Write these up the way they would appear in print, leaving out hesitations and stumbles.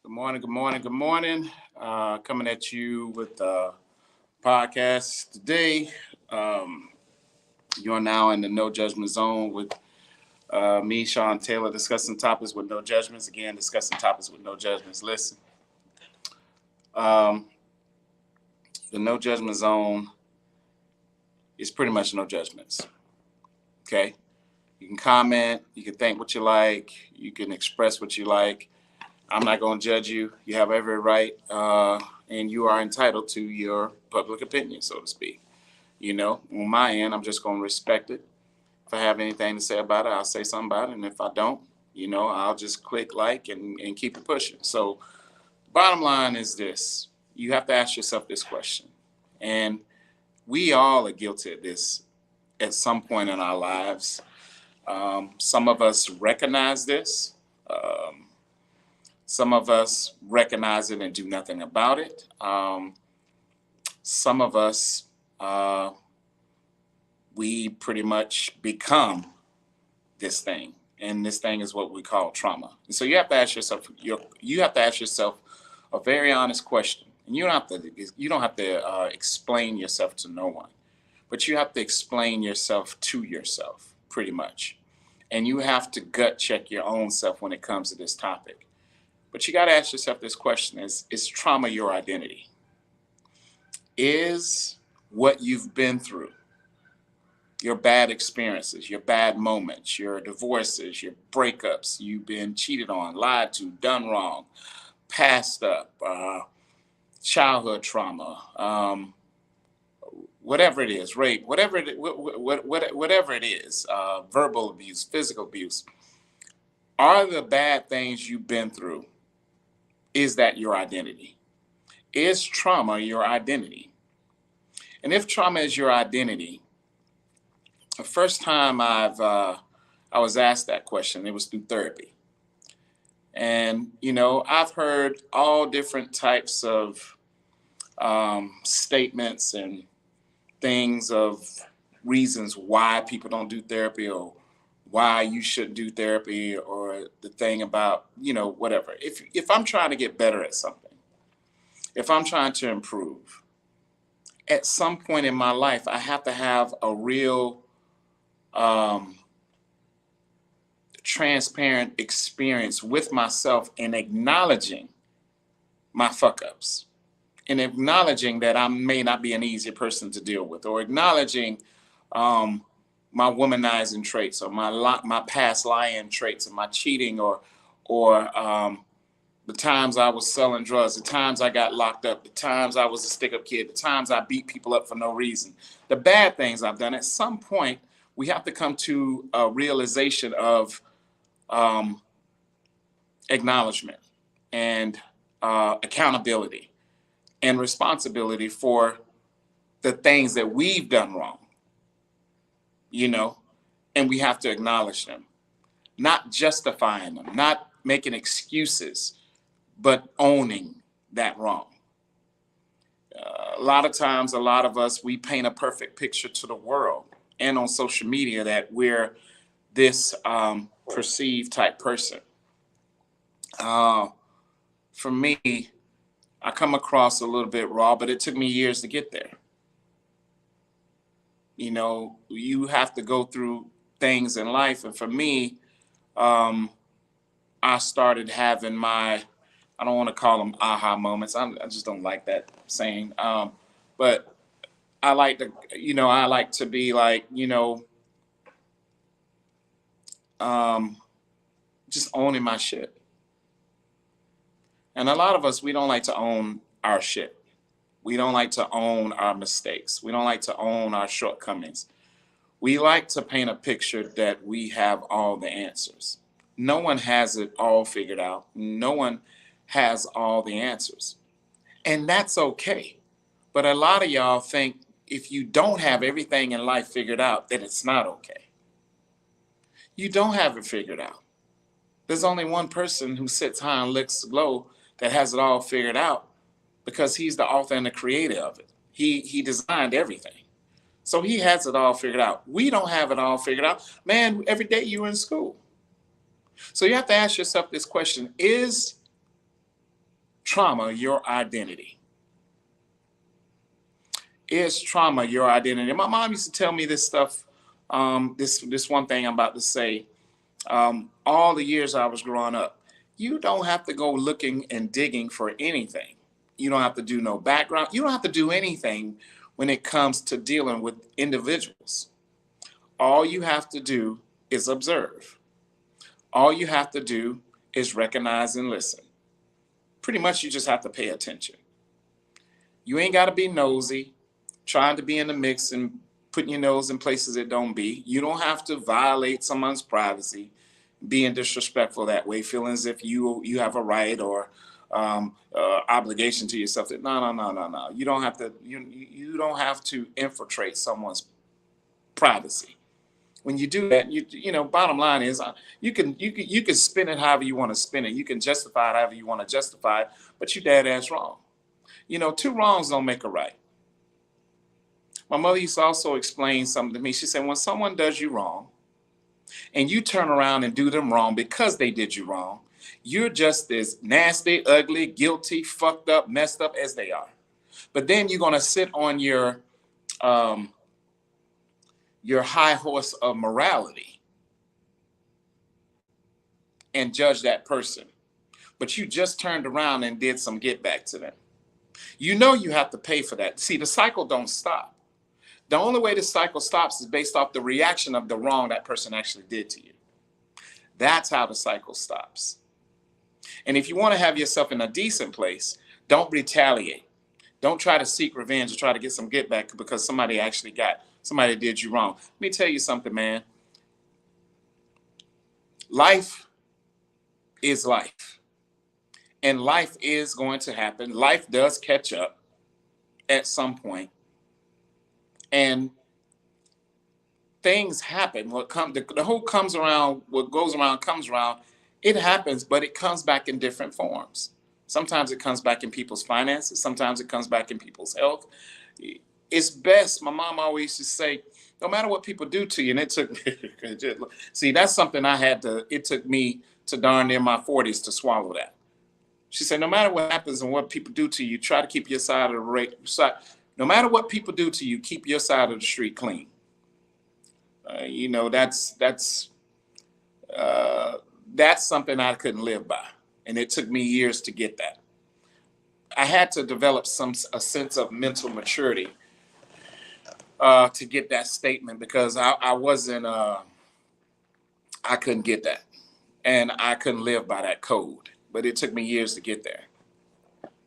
Good morning, good morning, good morning. Coming at you with a podcast today. Um, you're now in the no judgment zone with me, Sean Taylor, discussing topics with no judgments. Again, discussing topics with no judgments. Listen, um, the no judgment zone is pretty much no judgments. Okay? You can comment, you can think what you like, you can express what you like. I'm not going to judge you. You have every right, and you are entitled to your public opinion, so to speak. On my end, I'm just going to respect it. If I have anything to say about it, I'll say something about it. And if I don't, I'll just click like and keep it pushing. So, bottom line is this: you have to ask yourself this question. And we all are guilty of this at some point in our lives. Some of us recognize this. Some of us recognize it and do nothing about it. Some of us, we pretty much become this thing, and this thing is what we call trauma. And so you have to ask yourself, a very honest question. And you don't have to explain yourself to no one, but you have to explain yourself to yourself, pretty much. And you have to gut check your own self when it comes to this topic. But you got to ask yourself this question: is trauma your identity? Is what you've been through, your bad experiences, your bad moments, your divorces, your breakups, you've been cheated on, lied to, done wrong, passed up, childhood trauma, whatever it is, rape, whatever it is, verbal abuse, physical abuse, are the bad things you've been through, is that your identity? Is trauma your identity? And if trauma is your identity, the first time I was asked that question, it was through therapy. And, I've heard all different types of statements and things of reasons why people don't do therapy, or why you should do therapy, or the thing about, whatever. If I'm trying to get better at something, if I'm trying to improve, at some point in my life, I have to have a real transparent experience with myself, and acknowledging my fuck ups, and acknowledging that I may not be an easy person to deal with, or acknowledging my womanizing traits, or my past lying traits, or my cheating, or the times I was selling drugs, the times I got locked up, the times I was a stick-up kid, the times I beat people up for no reason, the bad things I've done. At some point, we have to come to a realization of acknowledgement and accountability and responsibility for the things that we've done wrong, and we have to acknowledge them, not justifying them, not making excuses, but owning that wrong. A lot of times, a lot of us, we paint a perfect picture to the world and on social media that we're this perceived type person. For me, I come across a little bit raw, but it took me years to get there. You have to go through things in life. And for me, I started having I don't want to call them aha moments. I just don't like that saying. But I like to be like, just owning my shit. And a lot of us, we don't like to own our shit. We don't like to own our mistakes. We don't like to own our shortcomings. We like to paint a picture that we have all the answers. No one has it all figured out. No one has all the answers. And that's okay. But a lot of y'all think if you don't have everything in life figured out, that it's not okay. You don't have it figured out. There's only one person who sits high and looks low that has it all figured out, because he's the author and the creator of it. He designed everything. So he has it all figured out. We don't have it all figured out. Man, every day you're in school. So you have to ask yourself this question: is trauma your identity? Is trauma your identity? My mom used to tell me this stuff. This one thing I'm about to say. All the years I was growing up, you don't have to go looking and digging for anything. You don't have to do no background. You don't have to do anything when it comes to dealing with individuals. All you have to do is observe. All you have to do is recognize and listen. Pretty much, you just have to pay attention. You ain't got to be nosy, trying to be in the mix and putting your nose in places it don't be. You don't have to violate someone's privacy, being disrespectful that way, feeling as if you have a right or obligation to yourself. No. You don't have to. You don't have to infiltrate someone's privacy. When you do that, bottom line is, you can spin it however you want to spin it. You can justify it however you want to justify it, but you dead ass wrong. Two wrongs don't make a right. My mother used to also explain something to me. She said, when someone does you wrong and you turn around and do them wrong because they did you wrong, you're just as nasty, ugly, guilty, fucked up, messed up as they are. But then you're going to sit on your high horse of morality and judge that person. But you just turned around and did some get back to them. You have to pay for that. See, the cycle don't stop. The only way the cycle stops is based off the reaction of the wrong that person actually did to you. That's how the cycle stops. And if you want to have yourself in a decent place, don't retaliate. Don't try to seek revenge or try to get some get back because somebody did you wrong. Let me tell you something, man. Life is life. And life is going to happen. Life does catch up at some point. And things happen. The whole comes around, what goes around comes around. It happens, but it comes back in different forms. Sometimes it comes back in people's finances. Sometimes it comes back in people's health. It's best. My mom always used to say, no matter what people do to you, and it took, see, that's something it took me to darn near my 40s to swallow that. She said, no matter what happens and what people do to you, try to keep your side of the no matter what people do to you, keep your side of the street clean. That's something I couldn't live by. And it took me years to get that. I had to develop a sense of mental maturity to get that statement because I couldn't get that. And I couldn't live by that code. But it took me years to get there.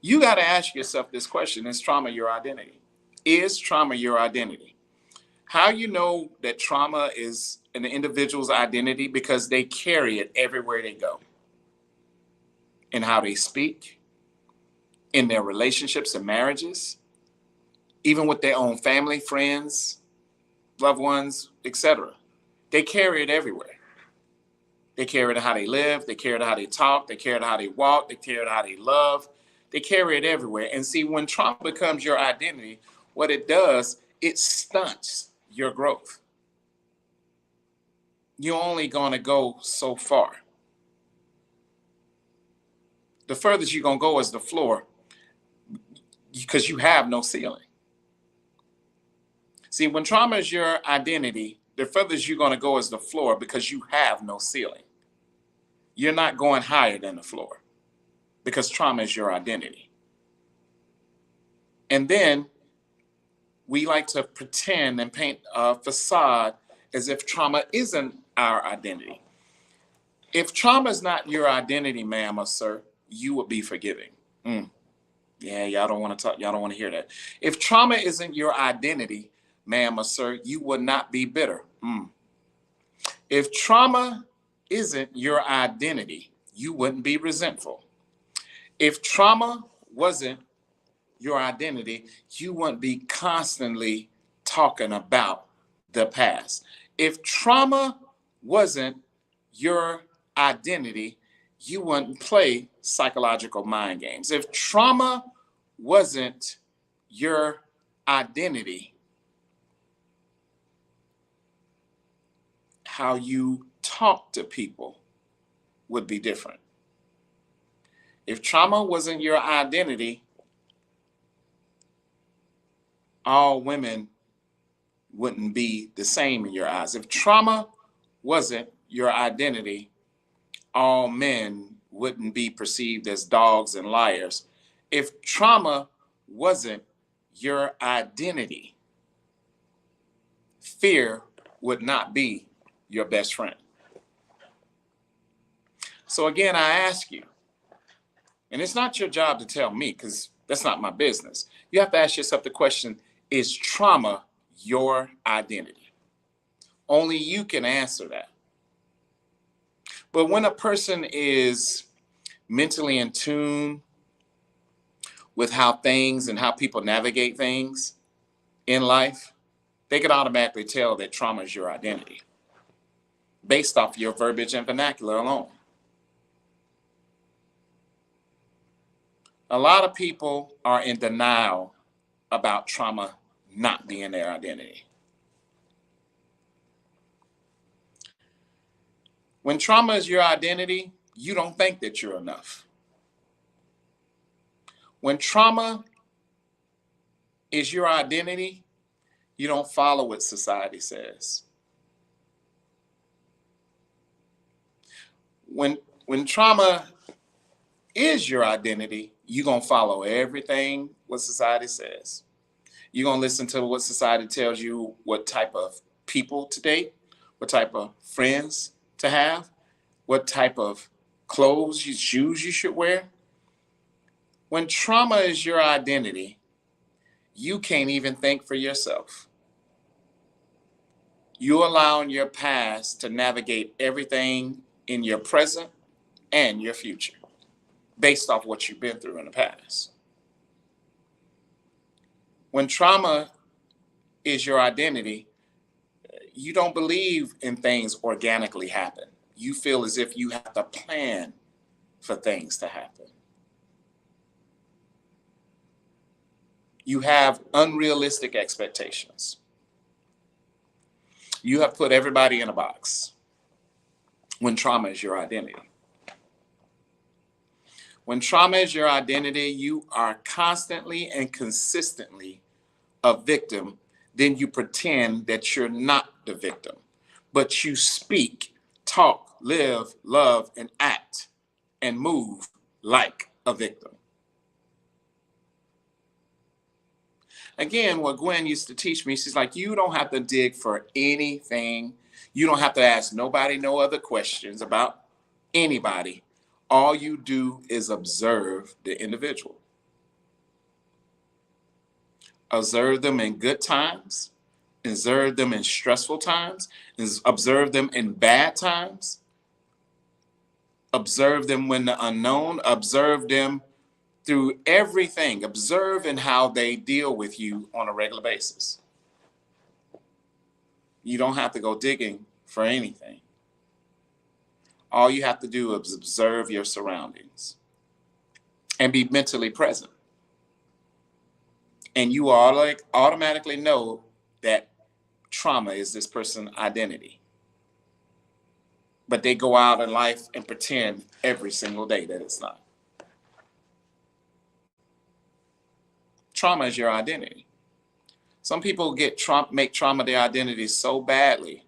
You got to ask yourself this question: is trauma your identity? Is trauma your identity? How you know that trauma is an individual's identity? Because they carry it everywhere they go. In how they speak, in their relationships and marriages, even with their own family, friends, loved ones, etc. They carry it everywhere. They carry it how they live. They carry it how they talk. They carry it how they walk. They carry it how they love. They carry it everywhere. And see, when trauma becomes your identity, what it does, it stunts your growth. You're only going to go so far. The furthest you're going to go is the floor because you have no ceiling. See, when trauma is your identity, the furthest you're going to go is the floor because you have no ceiling. You're not going higher than the floor because trauma is your identity. And then we like to pretend and paint a facade as if trauma isn't our identity. If trauma is not your identity, ma'am or sir, you would be forgiving. Yeah, y'all don't want to talk. Y'all don't want to hear that. If trauma isn't your identity, ma'am or sir, you would not be bitter. If trauma isn't your identity, you wouldn't be resentful. If trauma wasn't your identity, you wouldn't be constantly talking about the past. If trauma wasn't your identity, you wouldn't play psychological mind games. If trauma wasn't your identity, how you talk to people would be different. If trauma wasn't your identity, all women wouldn't be the same in your eyes. If trauma wasn't your identity, all men wouldn't be perceived as dogs and liars. If trauma wasn't your identity, fear would not be your best friend. So again, I ask you, and it's not your job to tell me because that's not my business. You have to ask yourself the question, is trauma your identity? Only you can answer that. But when a person is mentally in tune with how things and how people navigate things in life, they can automatically tell that trauma is your identity based off your verbiage and vernacular alone. A lot of people are in denial about trauma not being their identity. When trauma is your identity, you don't think that you're enough. When trauma is your identity, you don't follow what society says. When trauma is your identity, you're going to follow everything what society says. You're going to listen to what society tells you, what type of people to date, what type of friends to have, what type of clothes, shoes you should wear. When trauma is your identity, you can't even think for yourself. You're allowing your past to navigate everything in your present and your future based off what you've been through in the past. When trauma is your identity, you don't believe in things organically happen. You feel as if you have to plan for things to happen. You have unrealistic expectations. You have put everybody in a box when trauma is your identity. When trauma is your identity, you are constantly and consistently a victim. Then you pretend that you're not the victim, but you speak, talk, live, love, and act and move like a victim. Again, what Gwen used to teach me, she's like, you don't have to dig for anything. You don't have to ask nobody no other questions about anybody. All you do is observe the individual. Observe them in good times, observe them in stressful times, observe them in bad times, observe them when the unknown, observe them through everything. Observe in how they deal with you on a regular basis. You don't have to go digging for anything. All you have to do is observe your surroundings and be mentally present. And you automatically know that trauma is this person's identity. But they go out in life and pretend every single day that it's not. Trauma is your identity. Some people make trauma their identity so badly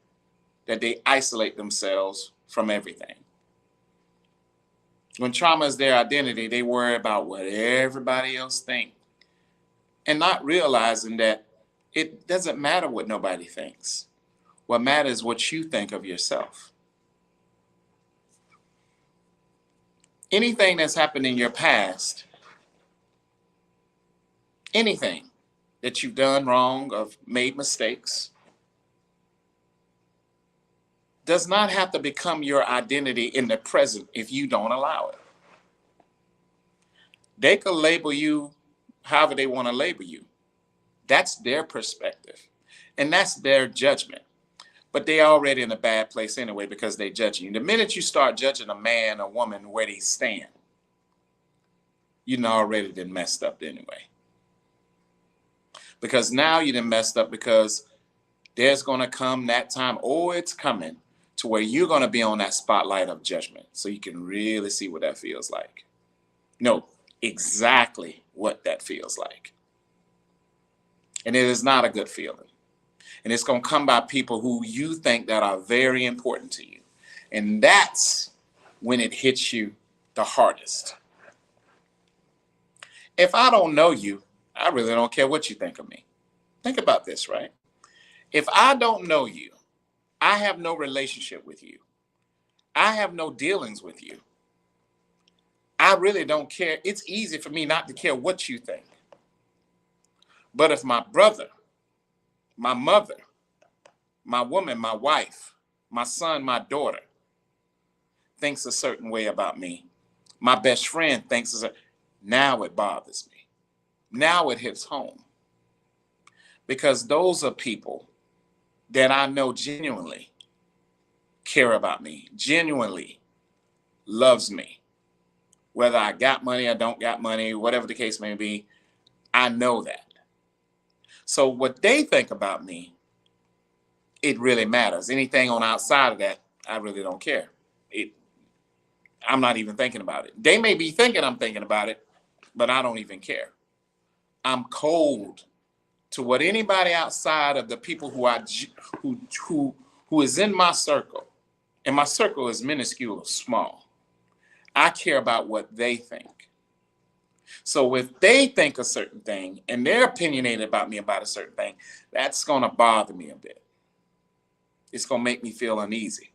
that they isolate themselves from everything. When trauma is their identity, they worry about what everybody else thinks, and not realizing that it doesn't matter what nobody thinks. What matters is what you think of yourself. Anything that's happened in your past, anything that you've done wrong or made mistakes, does not have to become your identity in the present if you don't allow it. They could label you however they want to label you. That's their perspective, and that's their judgment. But they're already in a bad place anyway because they're judging you. The minute you start judging a man or woman where they stand, you know already done messed up anyway. Because now you done messed up because there's going to come that time, or it's coming, to where you're going to be on that spotlight of judgment so you can really see what that feels like. know exactly what that feels like. And it is not a good feeling. And it's going to come by people who you think that are very important to you. And that's when it hits you the hardest. If I don't know you, I really don't care what you think of me. Think about this, right? If I don't know you, I have no relationship with you, I have no dealings with you, I really don't care. It's easy for me not to care what you think. But if my brother, my mother, my woman, my wife, my son, my daughter thinks a certain way about me, my best friend thinks now it bothers me. Now it hits home because those are people that I know genuinely care about me, genuinely loves me. Whether I got money or don't got money, whatever the case may be, I know that. So what they think about me, it really matters. Anything on outside of that, I really don't care. It, I'm not even thinking about it. They may be thinking I'm thinking about it, but I don't even care. I'm cold to what anybody outside of the people who who is in my circle, and my circle is minuscule, small. I care about what they think. So if they think a certain thing and they're opinionated about me about a certain thing, that's going to bother me a bit. It's going to make me feel uneasy.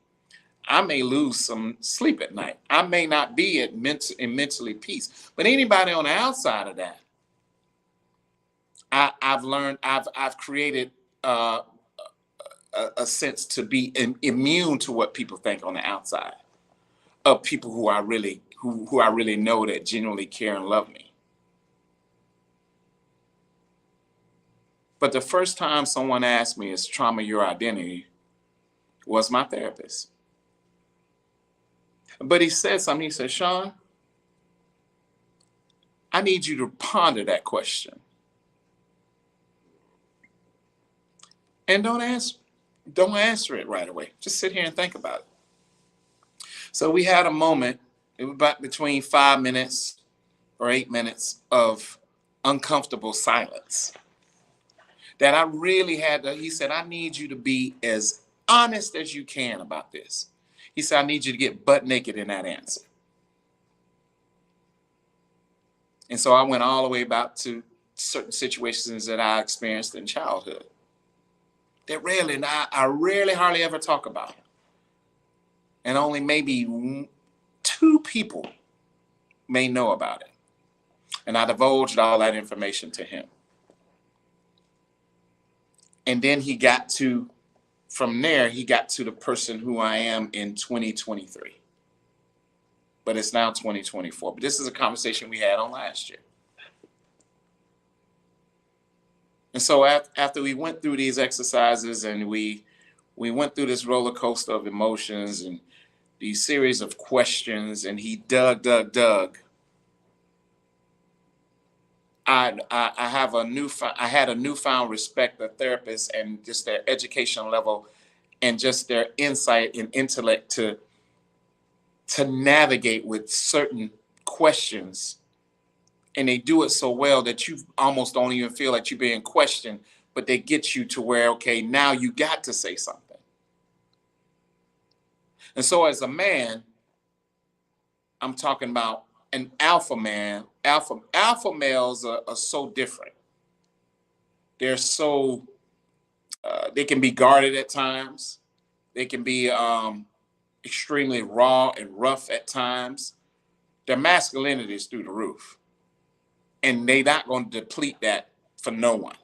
I may lose some sleep at night. I may not be in mentally peace. But anybody on the outside of that, I've learned, I've created a sense to be immune to what people think on the outside of people who I really know that genuinely care and love me. But the first time someone asked me, "Is trauma your identity?" was my therapist. But he said something. He said, "Sean, I need you to ponder that question and don't answer it right away. Just sit here and think about it." So we had a moment. It was about between 5 minutes or 8 minutes of uncomfortable silence that I really had to. He said, "I need you to be as honest as you can about this." He said, "I need you to get butt naked in that answer." And so I went all the way back to certain situations that I experienced in childhood that I rarely hardly ever talk about. And only maybe two people may know about it. And I divulged all that information to him. And then from there, he got to the person who I am in 2023. But it's now 2024. But this is a conversation we had on last year. And so after we went through these exercises and we went through this roller coaster of emotions and these series of questions, and he dug. I had a newfound respect for therapists and just their education level and just their insight and intellect to navigate with certain questions. And they do it so well that you almost don't even feel like you're being questioned, but they get you to where, okay, now you got to say something. And so as a man, I'm talking about an alpha man. Alpha males are so different. They're so they can be guarded at times. They can be extremely raw and rough at times. Their masculinity is through the roof, and they're not going to deplete that for no one.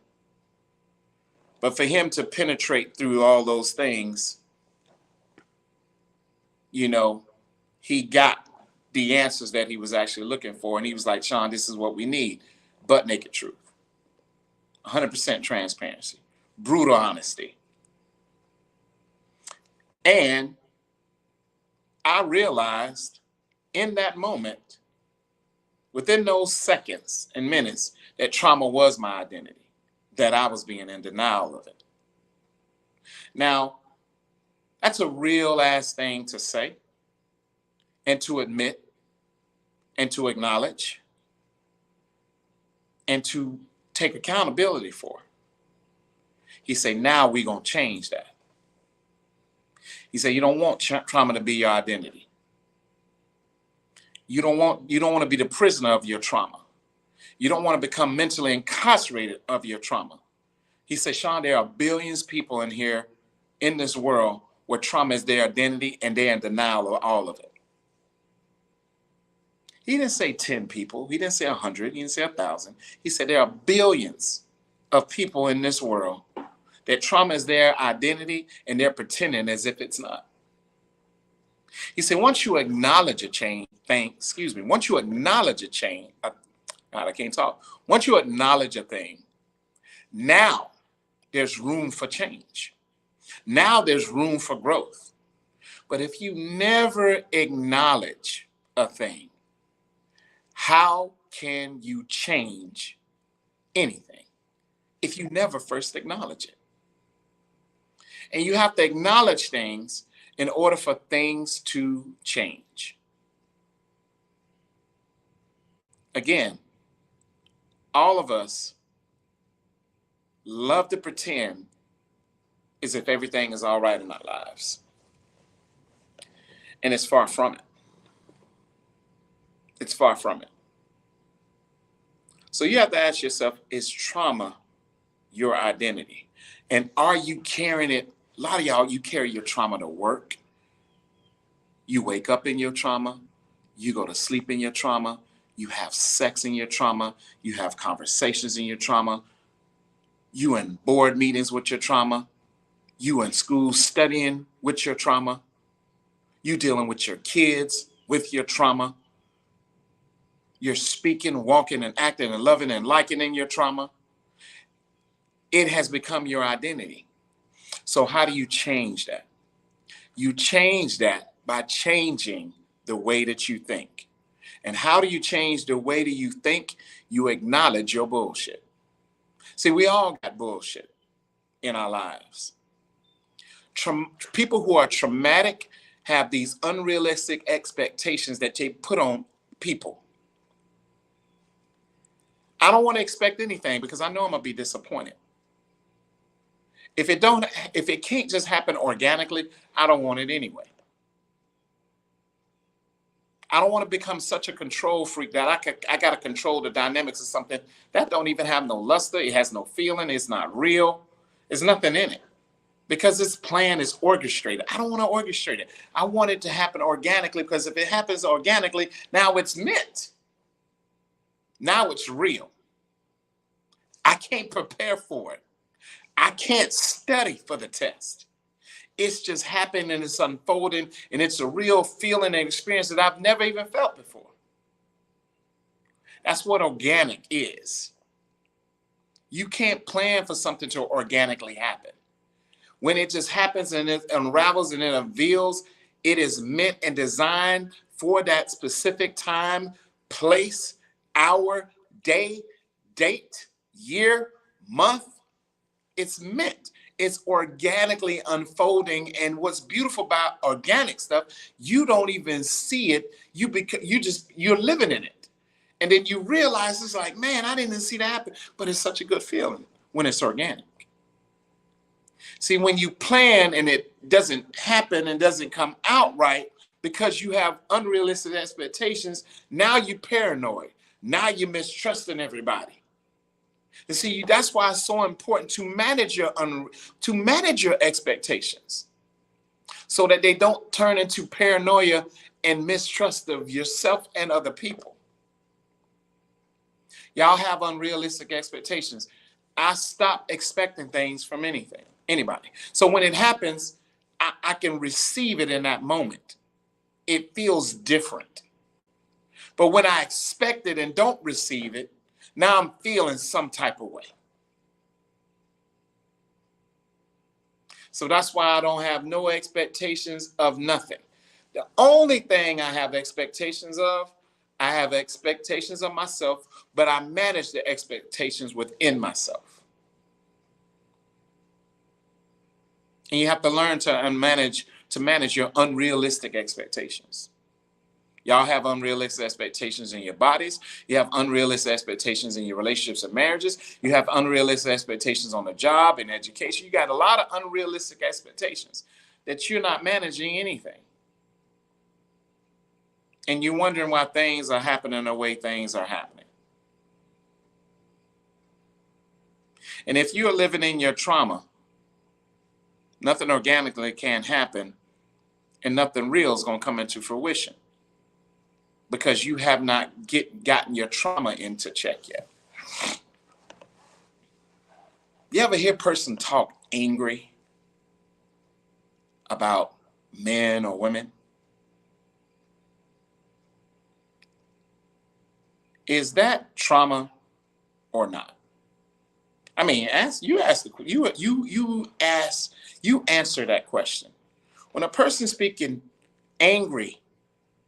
But for him to penetrate through all those things, you know, he got the answers that he was actually looking for. And he was like, "Sean, this is what we need. Butt naked truth, 100% transparency, brutal honesty." And I realized in that moment, within those seconds and minutes, that trauma was my identity, that I was being in denial of it. Now, that's a real ass thing to say and to admit and to acknowledge and to take accountability for. He said, now we're going to change that. He said, you don't want trauma to be your identity. You don't want to be the prisoner of your trauma. You don't want to become mentally incarcerated of your trauma. He said, Sean, there are billions of people in here, in this world, where trauma is their identity and they're in denial of all of it. He didn't say 10 people. He didn't say 100. He didn't say 1,000. He said there are billions of people in this world that trauma is their identity and they're pretending as if it's not. He said, once you acknowledge a change, once you acknowledge a change, God, I can't talk. Once you acknowledge a thing, now there's room for change. Now there's room for growth. But if you never acknowledge a thing, how can you change anything if you never first acknowledge it? And you have to acknowledge things in order for things to change. Again, all of us love to pretend as if everything is all right in our lives. And it's far from it. It's far from it. So you have to ask yourself, is trauma your identity? And are you carrying it? A lot of y'all, you carry your trauma to work. You wake up in your trauma. You go to sleep in your trauma. You have sex in your trauma. You have conversations in your trauma. You in board meetings with your trauma. You in school studying with your trauma. You dealing with your kids with your trauma. You're speaking, walking, and acting, and loving, and liking in your trauma. It has become your identity. So how do you change that? You change that by changing the way that you think. And how do you change the way that you think? You acknowledge your bullshit. See, we all got bullshit in our lives. People who are traumatic have these unrealistic expectations that they put on people. I don't want to expect anything because I know I'm going to be disappointed. If it can't just happen organically, I don't want it anyway. I don't want to become such a control freak that I got to control the dynamics of something that don't even have no luster. It has no feeling. It's not real. There's nothing in it because this plan is orchestrated. I don't want to orchestrate it. I want it to happen organically because if it happens organically, now it's meant. Now it's real. I can't prepare for it. I can't study for the test. It's just happening and it's unfolding and it's a real feeling and experience that I've never even felt before. That's what organic is. You can't plan for something to organically happen. When it just happens and it unravels and it unveils, it is meant and designed for that specific time, place, hour, day, date, year, month. It's meant. It's organically unfolding. And what's beautiful about organic stuff, you don't even see it. You're living in it. And then you realize it's like, man, I didn't see that happen. But it's such a good feeling when it's organic. See, when you plan and it doesn't happen and doesn't come out right because you have unrealistic expectations, now you're paranoid. Now you're mistrusting everybody. And see, that's why it's so important to manage your expectations so that they don't turn into paranoia and mistrust of yourself and other people. Y'all have unrealistic expectations. I stop expecting things from anybody. So when it happens, I can receive it in that moment. It feels different. But when I expect it and don't receive it, now I'm feeling some type of way. So that's why I don't have no expectations of nothing. The only thing I have expectations of, I have expectations of myself, but I manage the expectations within myself. And you have to learn to manage your unrealistic expectations. Y'all have unrealistic expectations in your bodies. You have unrealistic expectations in your relationships and marriages. You have unrealistic expectations on the job and education. You got a lot of unrealistic expectations that you're not managing anything. And you're wondering why things are happening the way things are happening. And if you're living in your trauma, nothing organically can happen and nothing real is going to come into fruition because you have not gotten your trauma into check yet. You ever hear a person talk angry about men or women? Is that trauma or not? I mean, you answer that question. When a person speaking angry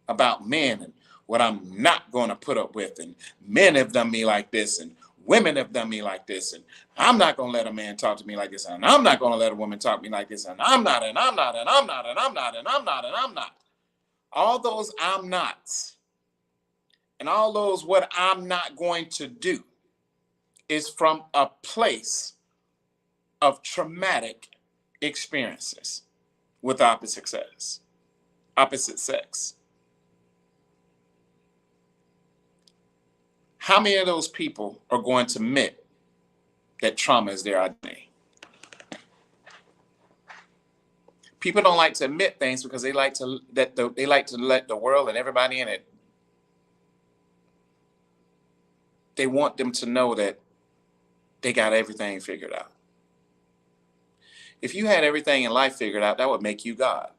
about men and what I'm not going to put up with, and men have done me like this, and women have done me like this, and I'm not going to let a man talk to me like this, and I'm not going to let a woman talk to me like this, and I'm not, and I'm not, and I'm not, and I'm not, and I'm not, and I'm not. All those I'm nots and all those what I'm not going to do is from a place of traumatic experiences with opposite sex. How many of those people are going to admit that trauma is their identity? People don't like to admit things because they like to let the world and everybody in it. They want them to know that they got everything figured out. If you had everything in life figured out, that would make you God.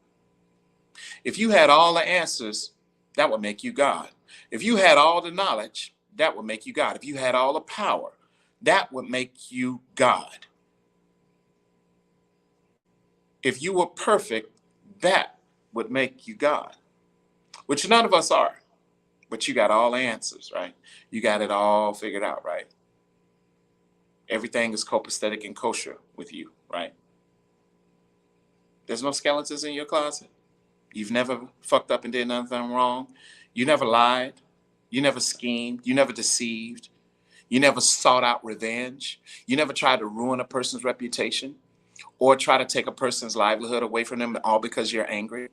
If you had all the answers, that would make you God. If you had all the knowledge, that would make you God. If you had all the power, that would make you God. If you were perfect, that would make you God, which none of us are. But you got all the answers, right? You got it all figured out, right? Everything is copacetic and kosher with you, right? There's no skeletons in your closet. You've never fucked up and did nothing wrong. You never lied. You never schemed. You never deceived. You never sought out revenge. You never tried to ruin a person's reputation or try to take a person's livelihood away from them, all because you're angry.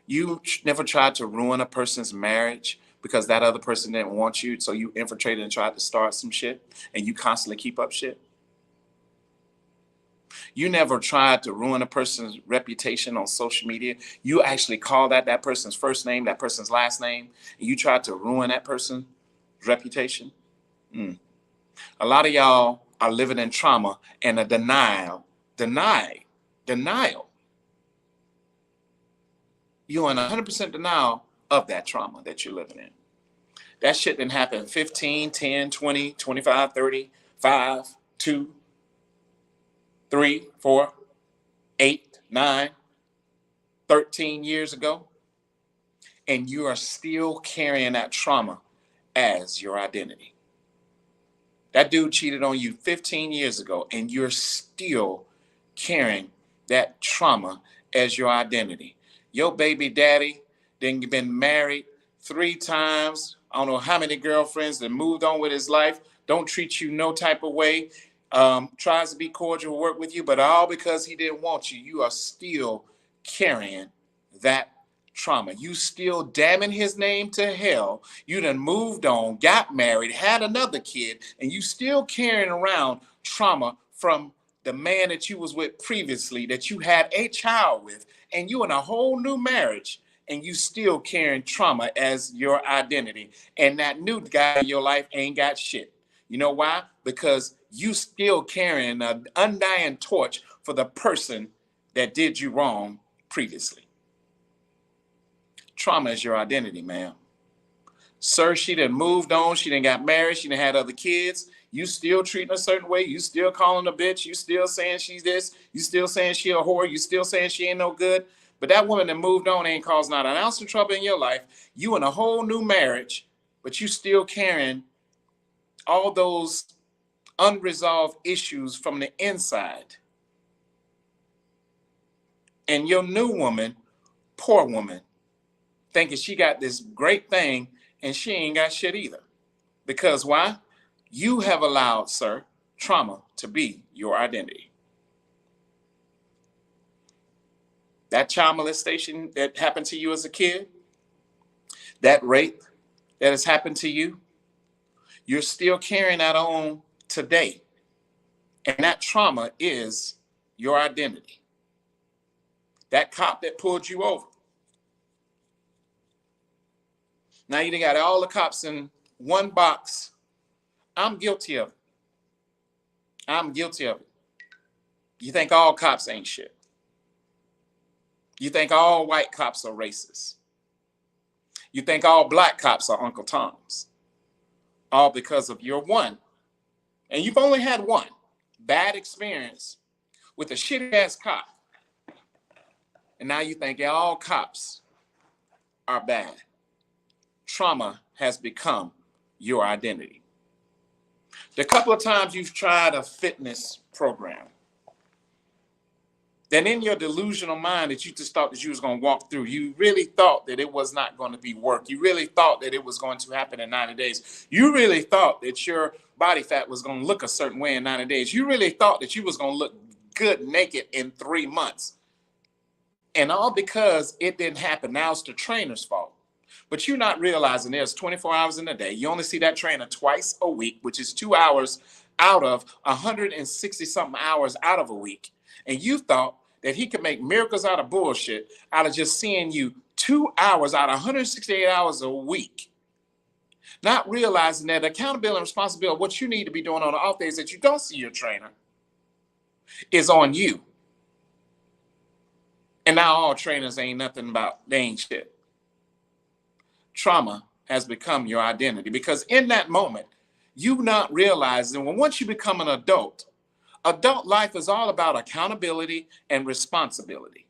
You never tried to ruin a person's marriage because that other person didn't want you, so you infiltrated and tried to start some shit, and you constantly keep up shit. You never tried to ruin a person's reputation on social media. You actually called that person's first name, that person's last name, and you tried to ruin that person's reputation. A lot of y'all are living in trauma and a denial. You're in 100% denial of that trauma that you're living in. That shit didn't happen 15, 10, 20, 25, 30, 5, 2, 3, 4, 8, 9, 13 years ago. And you are still carrying that trauma as your identity. That dude cheated on you 15 years ago, and you're still carrying that trauma as your identity. Your baby daddy then been married 3 times. I don't know how many girlfriends that moved on with his life. Don't treat you no type of way. Tries to be cordial, work with you, but all because he didn't want you. You are still carrying that trauma. You still damning his name to hell. You done moved on, got married, had another kid, and you still carrying around trauma from the man that you was with previously, that you had a child with, and you in a whole new marriage, and you still carrying trauma as your identity. And that new guy in your life ain't got shit. You know why? Because you still carrying an undying torch for the person that did you wrong previously. Trauma is your identity, ma'am. Sir, she done moved on. She done got married. She done had other kids. You still treating her a certain way. You still calling her a bitch. You still saying she's this. You still saying she a whore. You still saying she ain't no good. But that woman that moved on ain't caused not an ounce of trouble in your life. You in a whole new marriage, but you still carrying all those unresolved issues from the inside. And your new woman, poor woman, thinking she got this great thing and she ain't got shit either. Because why? You have allowed, sir, trauma to be your identity. That child molestation that happened to you as a kid, that rape that has happened to you, you're still carrying that on today. And that trauma is your identity. That cop that pulled you over. Now you got all the cops in one box. I'm guilty of it. I'm guilty of it. You think all cops ain't shit. You think all white cops are racist. You think all black cops are Uncle Toms. All because of your one. And you've only had one bad experience with a shitty ass cop. And now you think all cops are bad. Trauma has become your identity. The couple of times you've tried a fitness program, then in your delusional mind that you just thought that you was going to walk through, you really thought that it was not going to be work. You really thought that it was going to happen in 90 days. You really thought that your body fat was going to look a certain way in 90 days. You really thought that you was going to look good naked in 3 months. And all because it didn't happen. Now it's the trainer's fault. But you're not realizing there's 24 hours in a day. You only see that trainer twice a week, which is 2 hours out of 160 something hours out of a week. And you thought that he could make miracles out of bullshit out of just seeing you 2 hours out of 168 hours a week. Not realizing that accountability and responsibility, what you need to be doing on the off days that you don't see your trainer, is on you. And now all trainers ain't nothing about, they ain't shit. Trauma has become your identity because in that moment, you not realizing when once you become an adult life is all about accountability and responsibility.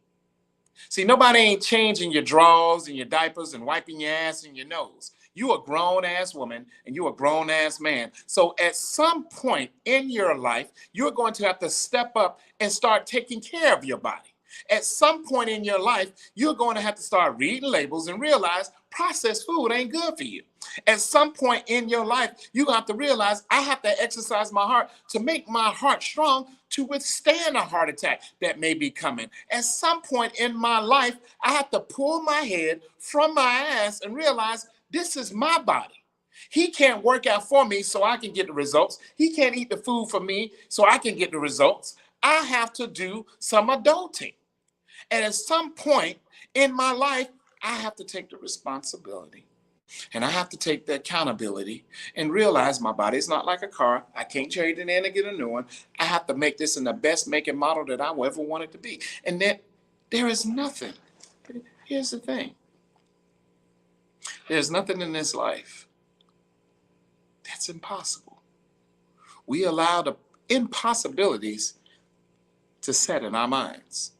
See, nobody ain't changing your drawers and your diapers and wiping your ass and your nose. You a grown ass woman and you a grown ass man. So at some point in your life, you're going to have to step up and start taking care of your body. At some point in your life, you're going to have to start reading labels and realize processed food ain't good for you. At some point in your life, you're going to have to realize I have to exercise my heart to make my heart strong to withstand a heart attack that may be coming. At some point in my life, I have to pull my head from my ass and realize this is my body. He can't work out for me so I can get the results. He can't eat the food for me so I can get the results. I have to do some adulting. And at some point in my life, I have to take the responsibility and I have to take the accountability and realize my body is not like a car. I can't trade it in and get a new one. I have to make this in the best make and model that I will ever want it to be. And that there is nothing. Here's the thing. There's nothing in this life that's impossible. We allow the impossibilities to set in our minds.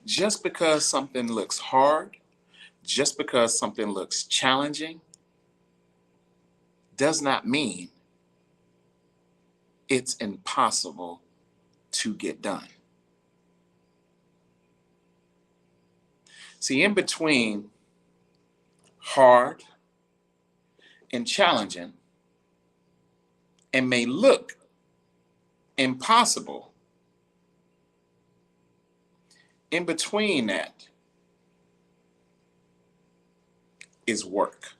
Just because something looks hard, just because something looks challenging, does not mean it's impossible to get done. See, in between hard and challenging, and may look impossible, in between that is work.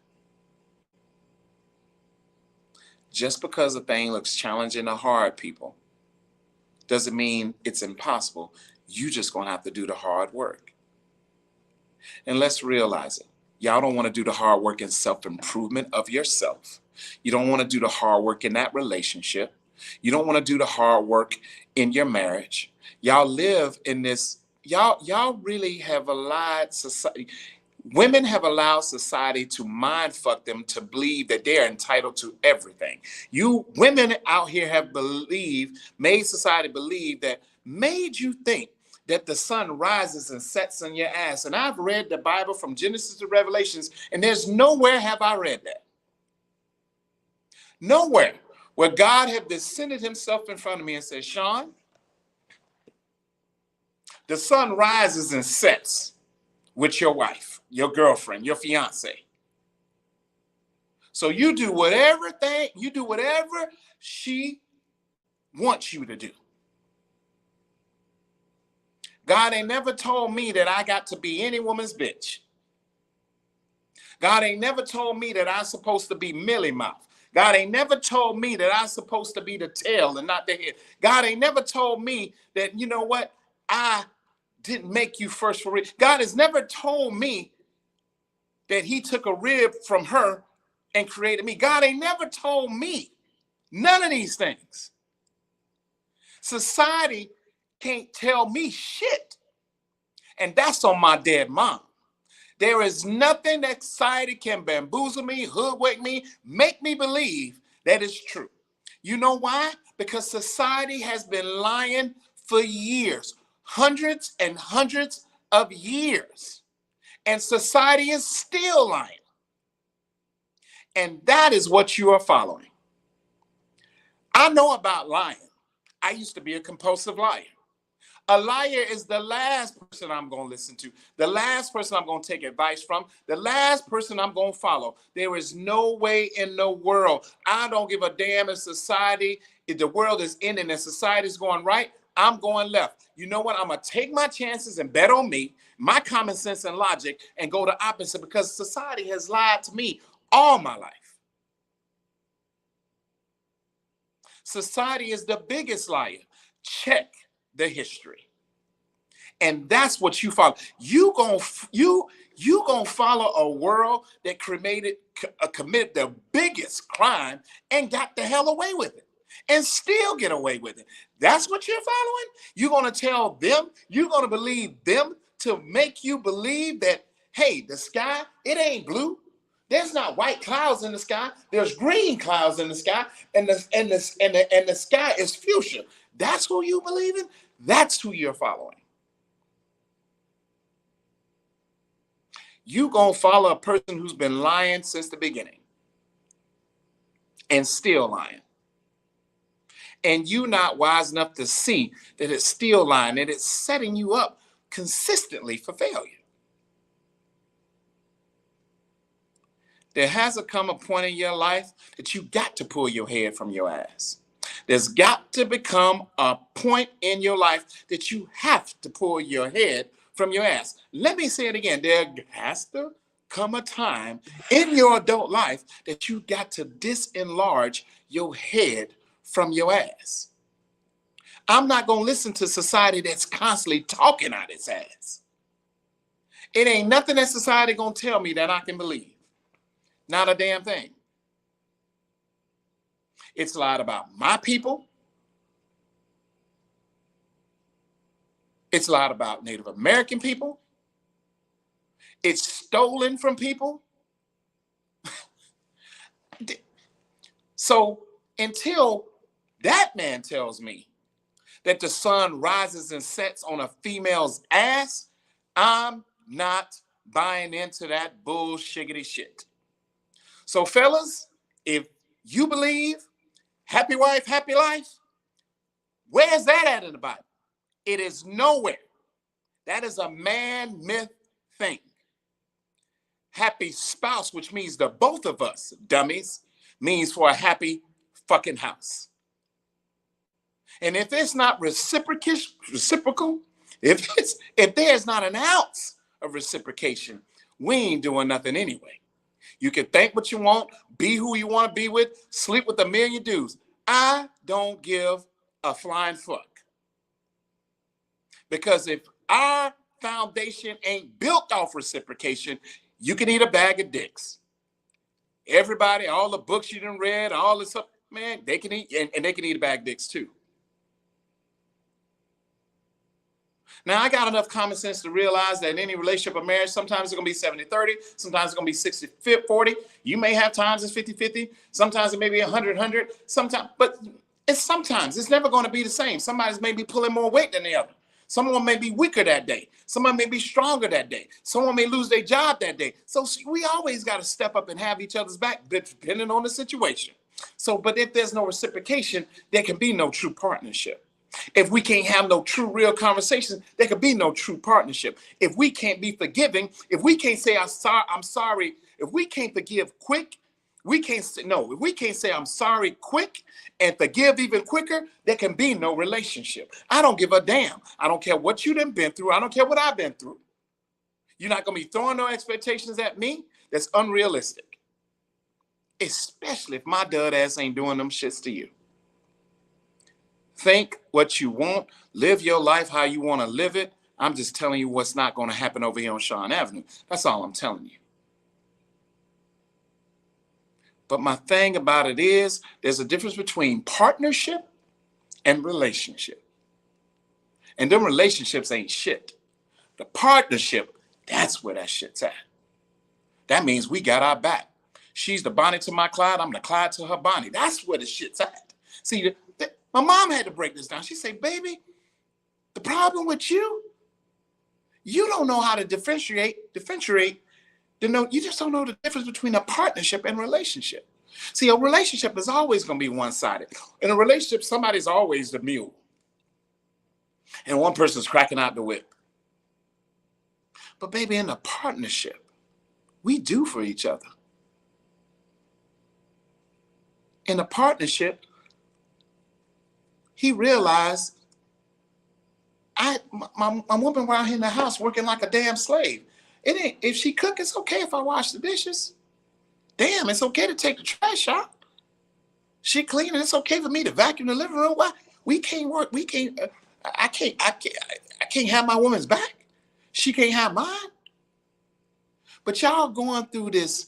Just because a thing looks challenging or hard, people, doesn't mean it's impossible. You just gonna have to do the hard work. And let's realize it. Y'all don't want to do the hard work in self-improvement of yourself. You don't want to do the hard work in that relationship. You don't want to do the hard work in your marriage. Y'all live in this. Y'all really have allowed society. Women have allowed society to mind fuck them to believe that they're entitled to everything. You women out here have made society believe that, made you think that the sun rises and sets on your ass. And I've read the Bible from Genesis to Revelations, and there's nowhere have I read that. Nowhere where God had descended himself in front of me and said, Sean, The sun rises and sets with your wife, your girlfriend, your fiance. So you do whatever she wants you to do. God ain't never told me that I got to be any woman's bitch. God ain't never told me that I'm supposed to be Millie Mouth. God ain't never told me that I'm supposed to be the tail and not the head. God ain't never told me that, you know what, I didn't make you first for real. God has never told me that he took a rib from her and created me. God ain't never told me none of these things. Society can't tell me shit. And that's on my dead mom. There is nothing that society can bamboozle me, hoodwink me, make me believe that is true. You know why? Because society has been lying for years, hundreds and hundreds of years. And society is still lying. And that is what you are following. I know about lying. I used to be a compulsive liar. A liar is the last person I'm going to listen to, the last person I'm going to take advice from, the last person I'm going to follow. There is no way in the world. I don't give a damn if society, if the world is ending and society is going right, I'm going left. You know what? I'm going to take my chances and bet on me, my common sense and logic, and go the opposite because society has lied to me all my life. Society is the biggest liar. Check the history. And that's what you follow. You gonna follow a world that committed the biggest crime and got the hell away with it and still get away with it. That's what you're following? You're gonna tell them, you're gonna believe them to make you believe that, hey, the sky, it ain't blue. There's not white clouds in the sky. There's green clouds in the sky, and the sky is fuchsia. That's who you believe in. That's who you're following. You gonna follow a person who's been lying since the beginning, and still lying. And you not wise enough to see that it's still lying, and it's setting you up consistently for failure. There has to come a point in your life that you got to pull your head from your ass. There's got to become a point in your life that you have to pull your head from your ass. Let me say it again. There has to come a time in your adult life that you got to disenlarge your head from your ass. I'm not going to listen to society that's constantly talking out its ass. It ain't nothing that society going to tell me that I can believe. Not a damn thing. It's lied about my people. It's lied about Native American people. It's stolen from people. So until that man tells me that the sun rises and sets on a female's ass, I'm not buying into that bullshiggity shit. So fellas, if you believe happy wife, happy life, where's that at in the Bible? It is nowhere. That is a man myth thing. Happy spouse, which means the both of us, dummies, means for a happy fucking house. And if it's not reciprocal, if there's not an ounce of reciprocation, we ain't doing nothing anyway. You can think what you want, be who you want to be with, sleep with a million dudes. I don't give a flying fuck. Because if our foundation ain't built off reciprocation, you can eat a bag of dicks. Everybody, all the books you done read, all this stuff, man, they can eat, and they can eat a bag of dicks too. Now, I got enough common sense to realize that in any relationship or marriage, sometimes it's going to be 70-30, sometimes it's going to be 60-40. You may have times it's 50-50, sometimes it may be 100-100, sometimes, but sometimes it's never going to be the same. Somebody's may be pulling more weight than the other. Someone may be weaker that day. Someone may be stronger that day. Someone may lose their job that day. So we always got to step up and have each other's back, depending on the situation. So, but if there's no reciprocation, there can be no true partnership. If we can't have no true, real conversations, there could be no true partnership. If we can't be forgiving, if we can't say I'm sorry, if we can't forgive quick, we can't say no. If we can't say I'm sorry quick and forgive even quicker, there can be no relationship. I don't give a damn. I don't care what you done been through. I don't care what I've been through. You're not gonna be throwing no expectations at me. That's unrealistic. Especially if my dud ass ain't doing them shits to you. Think what you want, live your life how you want to live it. I'm just telling you what's not going to happen over here on Shawn Avenue. That's all I'm telling you. But my thing about it is, there's a difference between partnership and relationship. And them relationships ain't shit. The partnership, that's where that shit's at. That means we got our back. She's the Bonnie to my Clyde, I'm the Clyde to her Bonnie. That's where the shit's at. See, my mom had to break this down. She said, baby, the problem with you don't know how to differentiate. You just don't know the difference between a partnership and relationship. See, a relationship is always going to be one-sided. In a relationship, somebody's always the mule. And one person's cracking out the whip. But baby, in a partnership, we do for each other. In a partnership, he realized my woman around here in the house working like a damn slave. It ain't, if she cook, it's okay if I wash the dishes. Damn, it's okay to take the trash out. She cleaning, it's okay for me to vacuum the living room. Why? We can't work. We can't. I can't have my woman's back. She can't have mine. But y'all going through this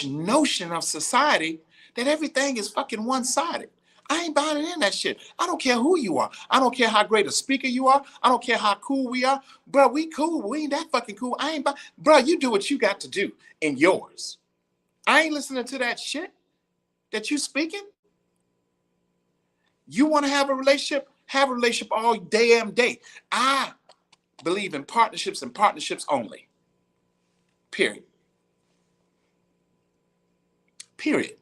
notion of society that everything is fucking one-sided. I ain't buying in that shit. I don't care who you are. I don't care how great a speaker you are. I don't care how cool we are. Bro, we cool. We ain't that fucking cool. I ain't bro, you do what you got to do in yours. I ain't listening to that shit that you speaking. You want to have a relationship? Have a relationship all damn day. I believe in partnerships and partnerships only. Period. Period.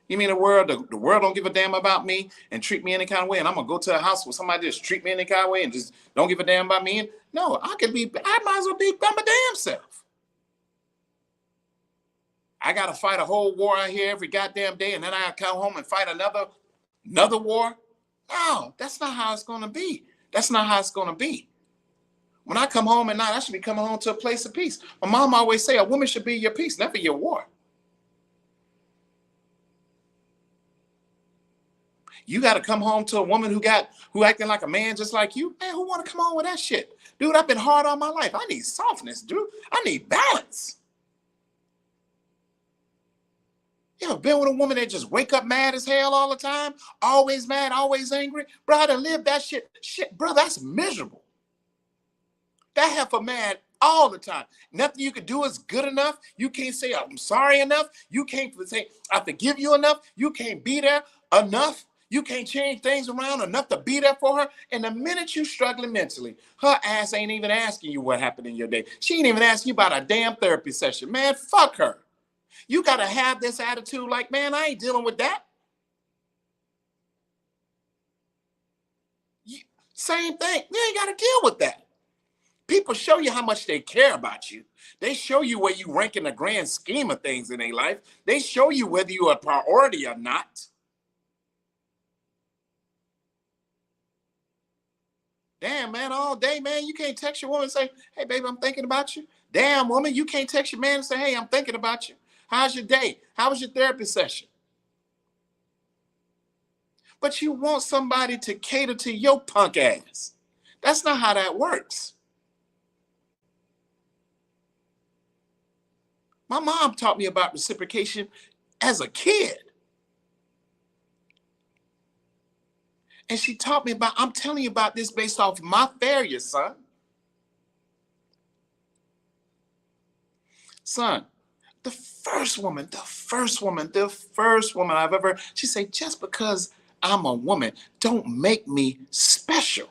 You mean the world don't give a damn about me and treat me any kind of way, and I'm gonna go to a house where somebody just treat me any kind of way and just don't give a damn about me? No, I might as well be by my damn self. I gotta fight a whole war out here every goddamn day, and then I come home and fight another war. No, that's not how it's gonna be. That's not how it's gonna be. When I come home at night, I should be coming home to a place of peace. My mom always say a woman should be your peace, never your war. You got to come home to a woman who acting like a man just like you. Man, who want to come on with that shit? Dude, I've been hard all my life. I need softness, dude. I need balance. You ever been with a woman that just wake up mad as hell all the time? Always mad, always angry? Bro, I done lived that shit. Shit, bro, that's miserable. That heifer mad all the time. Nothing you can do is good enough. You can't say I'm sorry enough. You can't say I forgive you enough. You can't be there enough. You can't change things around enough to be there for her. And the minute you're struggling mentally, her ass ain't even asking you what happened in your day. She ain't even asking you about a damn therapy session. Man, fuck her. You got to have this attitude like, man, I ain't dealing with that. Same thing. You ain't got to deal with that. People show you how much they care about you. They show you where you rank in the grand scheme of things in their life. They show you whether you're a priority or not. Damn, man, all day, man, you can't text your woman and say, hey, baby, I'm thinking about you. Damn, woman, you can't text your man and say, hey, I'm thinking about you. How's your day? How was your therapy session? But you want somebody to cater to your punk ass. That's not how that works. My mom taught me about reciprocation as a kid. And she taught me about, I'm telling you about this based off my failure, son. Son, the first woman I've ever, she said, just because I'm a woman, don't make me special.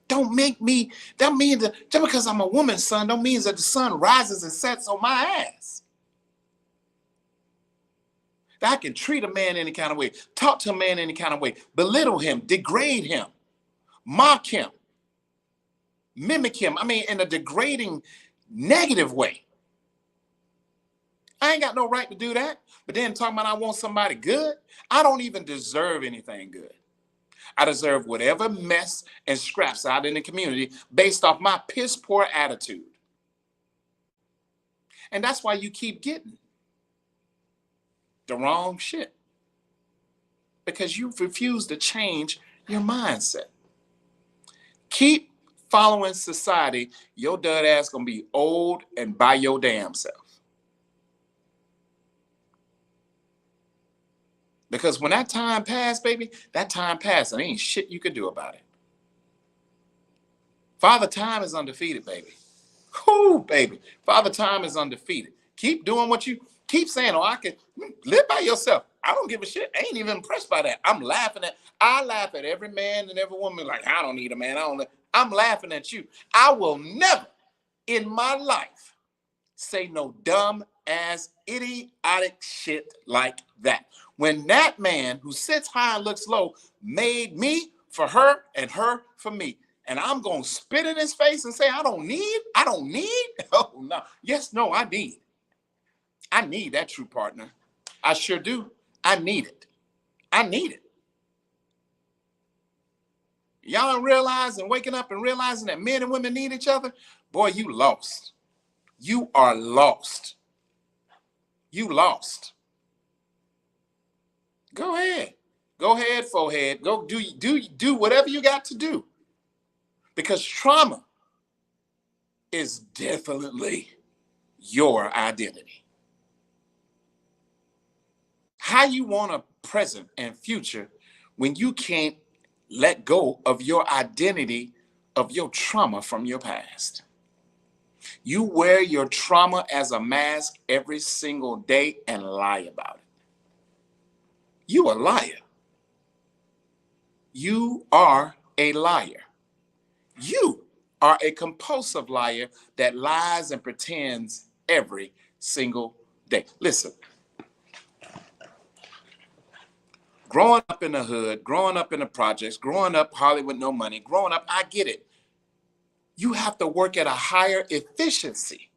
Don't make me, that means that just because I'm a woman, son, don't mean that the sun rises and sets on my ass. That I can treat a man any kind of way, talk to a man any kind of way, belittle him, degrade him, mock him, mimic him. I mean, in a degrading, negative way. I ain't got no right to do that. But then talking about I want somebody good, I don't even deserve anything good. I deserve whatever mess and scraps out in the community based off my piss poor attitude. And that's why you keep getting the wrong shit. Because you refuse to change your mindset. Keep following society, your dud ass gonna be old and by your damn self. Because when that time passed, baby, that time passed and ain't shit you could do about it. Father Time is undefeated, baby. Whoo, baby. Father Time is undefeated. Keep doing what you keep saying. Oh, I can live by yourself. I don't give a shit. I ain't even impressed by that. I laugh at every man and every woman like, I don't need a man. I'm laughing at you. I will never in my life say no dumb ass idiotic shit like that. When that man who sits high and looks low made me for her and her for me. And I'm going to spit in his face and say, I don't need. Oh, no. Yes, no, I need. I need that true partner. I sure do. I need it. I need it. Y'all realizing, waking up and realizing that men and women need each other? Boy, you lost. You are lost. You lost. Go ahead. Go ahead, forehead. Go do whatever you got to do. Because trauma is definitely your identity. How you want a present and future when you can't let go of your identity of your trauma from your past? You wear your trauma as a mask every single day and lie about it. You a liar. You are a liar. You are a compulsive liar that lies and pretends every single day. Listen, growing up in the hood, growing up in the projects, growing up Hollywood, no money, growing up, I get it. You have to work at a higher efficiency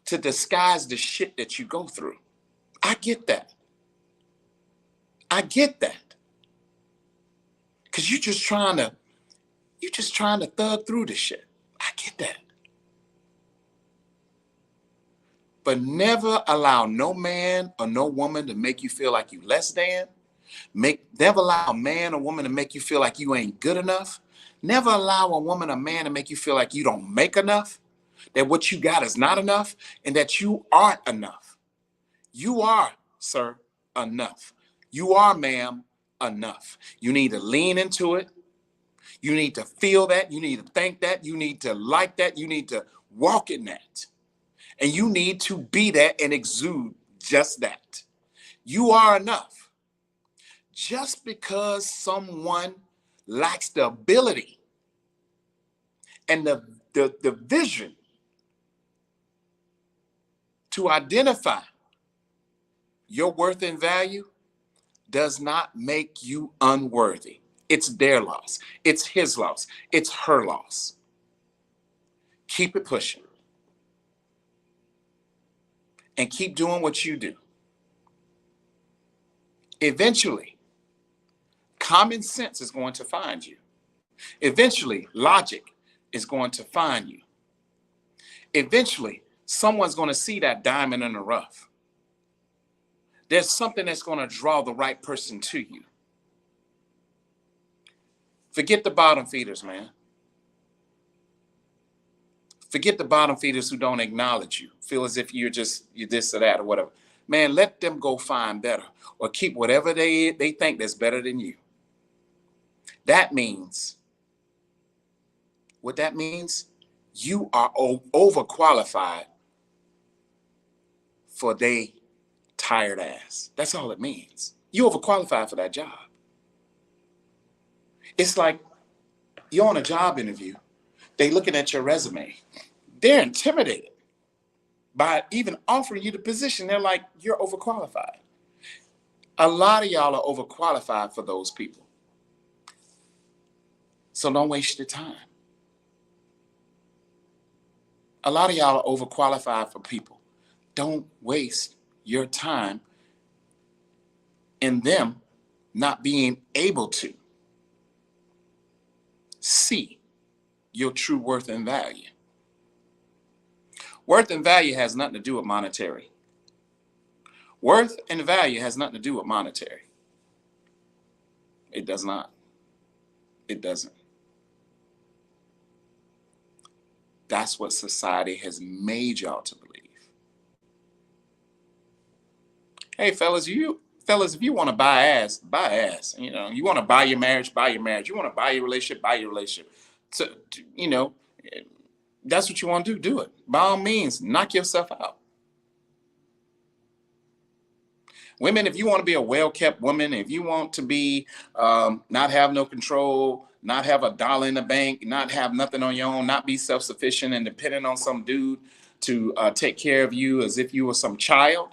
to disguise the shit that you go through. I get that. I get that. Because you're just trying to thug through this shit. I get that. But never allow no man or no woman to make you feel like you less than. Never allow a man or woman to make you feel like you ain't good enough. Never allow a woman or man to make you feel like you don't make enough, that what you got is not enough, and that you aren't enough. You are, sir, enough. You are, ma'am, enough. You need to lean into it. You need to feel that. You need to think that. You need to like that. You need to walk in that. And you need to be that and exude just that. You are enough. Just because someone lacks the ability and the vision to identify your worth and value does not make you unworthy. It's their loss. It's his loss. It's her loss. Keep it pushing. And keep doing what you do. Eventually, common sense is going to find you. Eventually, logic is going to find you. Eventually, someone's going to see that diamond in the rough. There's something that's going to draw the right person to you. Forget the bottom feeders, man. Forget the bottom feeders who don't acknowledge you, feel as if you're this or that or whatever. Man, let them go find better or keep whatever they think that's better than you. That means, what that means, you are overqualified for they tired ass. That's all it means. You overqualified for that job. It's like you're on a job interview. They looking at your resume. They're intimidated. by even offering you the position. They're like, you're overqualified. A lot of y'all are overqualified for those people. So don't waste your time. A lot of y'all are overqualified for people. Don't waste your time in them not being able to see your true worth and value. Worth and value has nothing to do with monetary. Worth and value has nothing to do with monetary. It does not. It doesn't. That's what society has made y'all to believe. Hey, fellas, if you want to buy ass, buy ass. You know, you want to buy your marriage, buy your marriage. You want to buy your relationship, buy your relationship. So, you know, that's what you want to do. Do it. By all means, knock yourself out. Women, if you want to be a well-kept woman, if you want to be not have no control, not have a dollar in the bank, not have nothing on your own, not be self-sufficient and dependent on some dude to take care of you as if you were some child,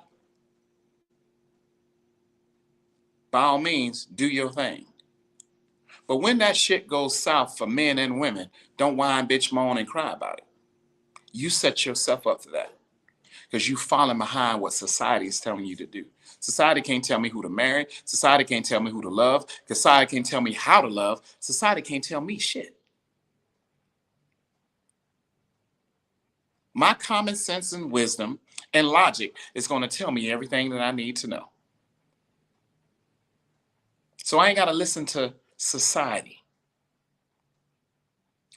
by all means, do your thing. But when that shit goes south for men and women, don't whine, bitch, moan, and cry about it. You set yourself up for that because you falling behind what society is telling you to do. Society can't tell me who to marry. Society can't tell me who to love. Society can't tell me how to love. Society can't tell me shit. My common sense and wisdom and logic is going to tell me everything that I need to know. So I ain't got to listen to society.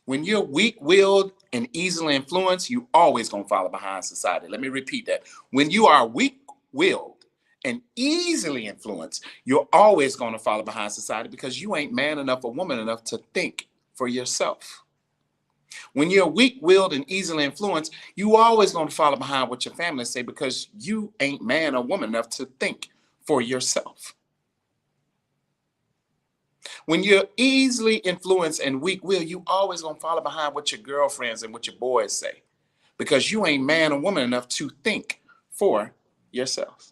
When you're weak-willed and easily influenced, you always going to follow behind society. Let me repeat that. When you are weak-willed and easily influenced, you're always going to follow behind society because you ain't man enough or woman enough to think for yourself. When you're weak-willed and easily influenced, you always going to follow behind what your family say because you ain't man or woman enough to think for yourself. When you're easily influenced and weak-willed, you always going to follow behind what your girlfriends and what your boys say because you ain't man or woman enough to think for yourself.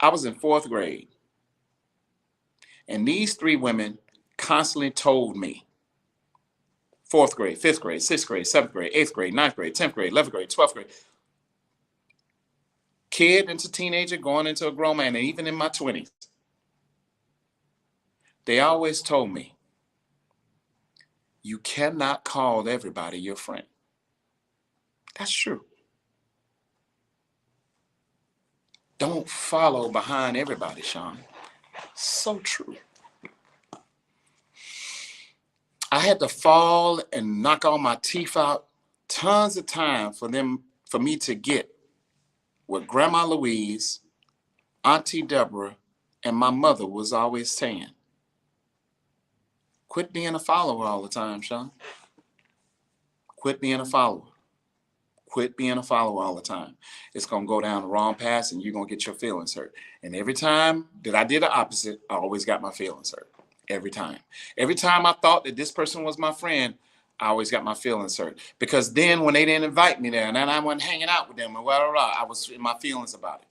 I was in 4th grade, and these 3 women constantly told me, 4th grade, 5th grade, 6th grade, 7th grade, 8th grade, 9th grade, 10th grade, 11th grade, 12th grade, kid into teenager, going into a grown man, and even in my 20s, they always told me, you cannot call everybody your friend. That's true. Don't follow behind everybody, Sean. So true. I had to fall and knock all my teeth out tons of time for me to get what Grandma Louise, Auntie Deborah, and my mother was always saying. Quit being a follower all the time, Sean. Quit being a follower. Quit being a follower all the time. It's going to go down the wrong path and you're going to get your feelings hurt. And every time that I did the opposite, I always got my feelings hurt. Every time. Every time I thought that this person was my friend, I always got my feelings hurt. Because then when they didn't invite me there and then I wasn't hanging out with them and blah, blah, blah, I was in my feelings about it.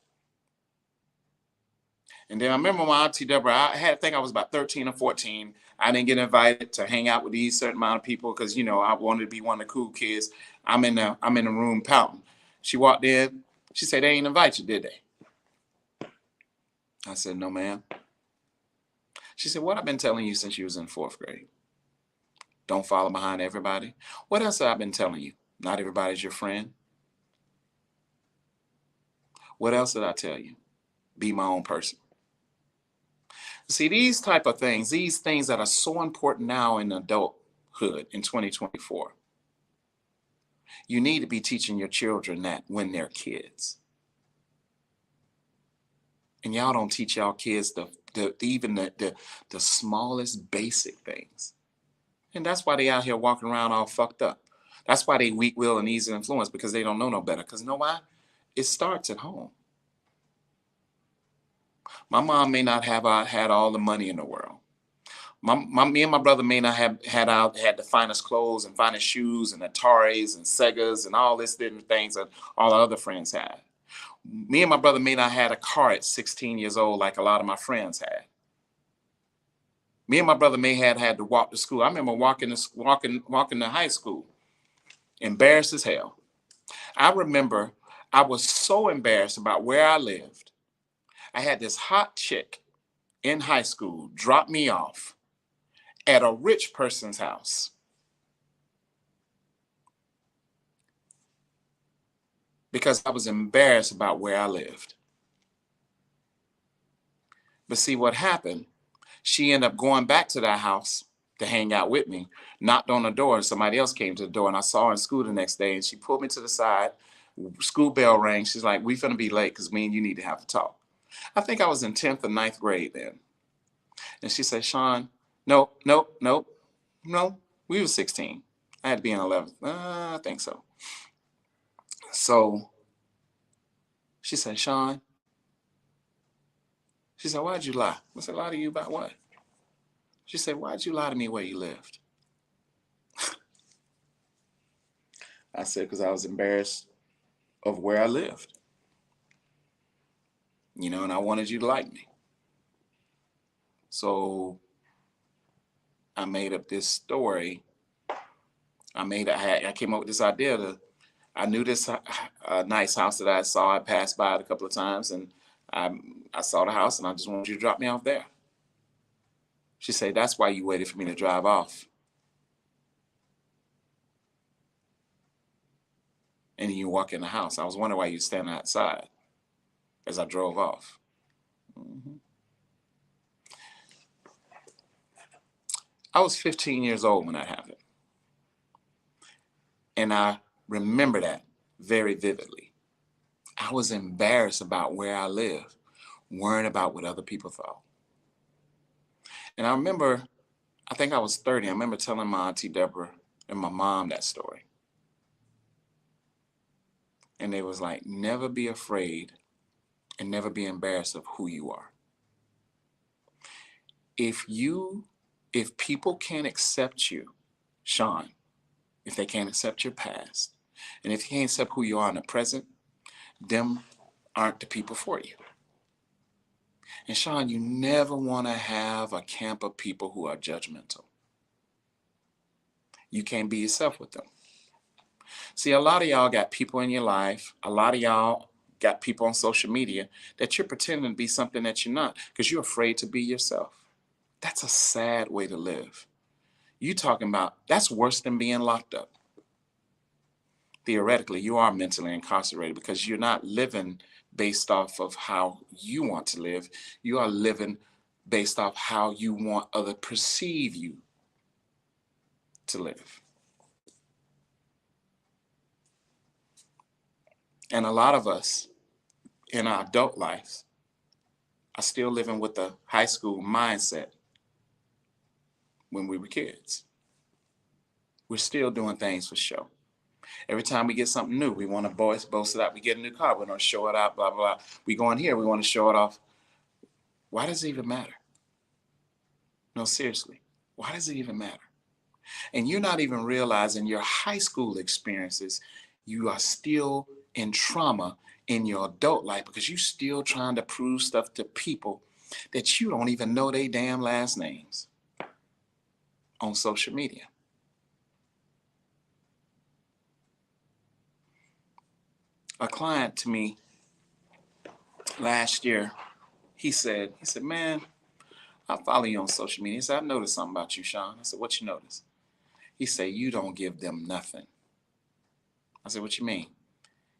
And then I remember my Auntie Deborah, I think I was about 13 or 14. I didn't get invited to hang out with these certain amount of people because, you know, I wanted to be one of the cool kids. I'm in the room pouting. She walked in. She said, they ain't invite you, did they? I said, no, ma'am. She said, what I've been telling you since you was in 4th grade? Don't follow behind everybody. What else have I been telling you? Not everybody's your friend. What else did I tell you? Be my own person. See, these type of things, these things that are so important now in adulthood in 2024, you need to be teaching your children that when they're kids. And y'all don't teach y'all kids even the smallest basic things. And that's why they out here walking around all fucked up. That's why they weak-willed and easy influence, because they don't know no better. Because you know why? It starts at home. My mom may not have had all the money in the world, Me and my brother may not have had the finest clothes and finest shoes and Ataris and Segas and all this different things that all our other friends had. Me and my brother may not had a car at 16 years old like a lot of my friends had. Me and my brother may have had to walk to school. I remember walking to high school, embarrassed as hell. I remember I was so embarrassed about where I lived. I had this hot chick in high school drop me off at a rich person's house because I was embarrassed about where I lived. But see what happened, she ended up going back to that house to hang out with me, knocked on the door, and somebody else came to the door, and I saw her in school the next day, and she pulled me to the side. School bell rang. She's like, "We finna be late because me and you need to have a talk." I think I was in 10th or ninth grade then. And she said, "Sean, no, no, no, no, we were 16. I had to be in 11th. I think so." So she said, "Sean," she said, "why'd you lie?" I said, "Lie to you about what?" She said, "Why'd you lie to me where you lived?" I said, "Because I was embarrassed of where I lived, and I wanted you to like me." So I made up this story. I came up with this idea I knew this nice house that I saw. I passed by it a couple of times, and I, I saw the house, and I just wanted you to drop me off there. She said, "That's why you waited for me to drive off. And you walk in the house. I was wondering why you standing outside as I drove off." Mm-hmm. I was 15 years old when that happened. And I remember that very vividly. I was embarrassed about where I lived, worrying about what other people thought. And I remember, I think I was 30. I remember telling my Auntie Deborah and my mom that story. And they was like, never be afraid and never be embarrassed of who you are. If people can't accept you, Sean, if they can't accept your past, and if you can't accept who you are in the present, them aren't the people for you. And Sean, you never want to have a camp of people who are judgmental. You can't be yourself with them. See, a lot of y'all got people in your life, a lot of y'all got people on social media that you're pretending to be something that you're not because you're afraid to be yourself. That's a sad way to live. You talking about that's worse than being locked up. Theoretically, you are mentally incarcerated because you're not living based off of how you want to live. You are living based off how you want others to perceive you to live. And a lot of us in our adult lives are still living with the high school mindset when we were kids. We're still doing things for show. Every time we get something new, we want to boast it out. We get a new car, we want to show it out, blah, blah, blah. We go in here, we want to show it off. Why does it even matter? No, seriously, why does it even matter? And you're not even realizing your high school experiences, you are still in trauma in your adult life because you're still trying to prove stuff to people that you don't even know their damn last names on social media. A client to me last year, he said, "Man, I follow you on social media." He said, "I noticed something about you, Sean." I said, "What you notice?" He said, "You don't give them nothing." I said, "What you mean?"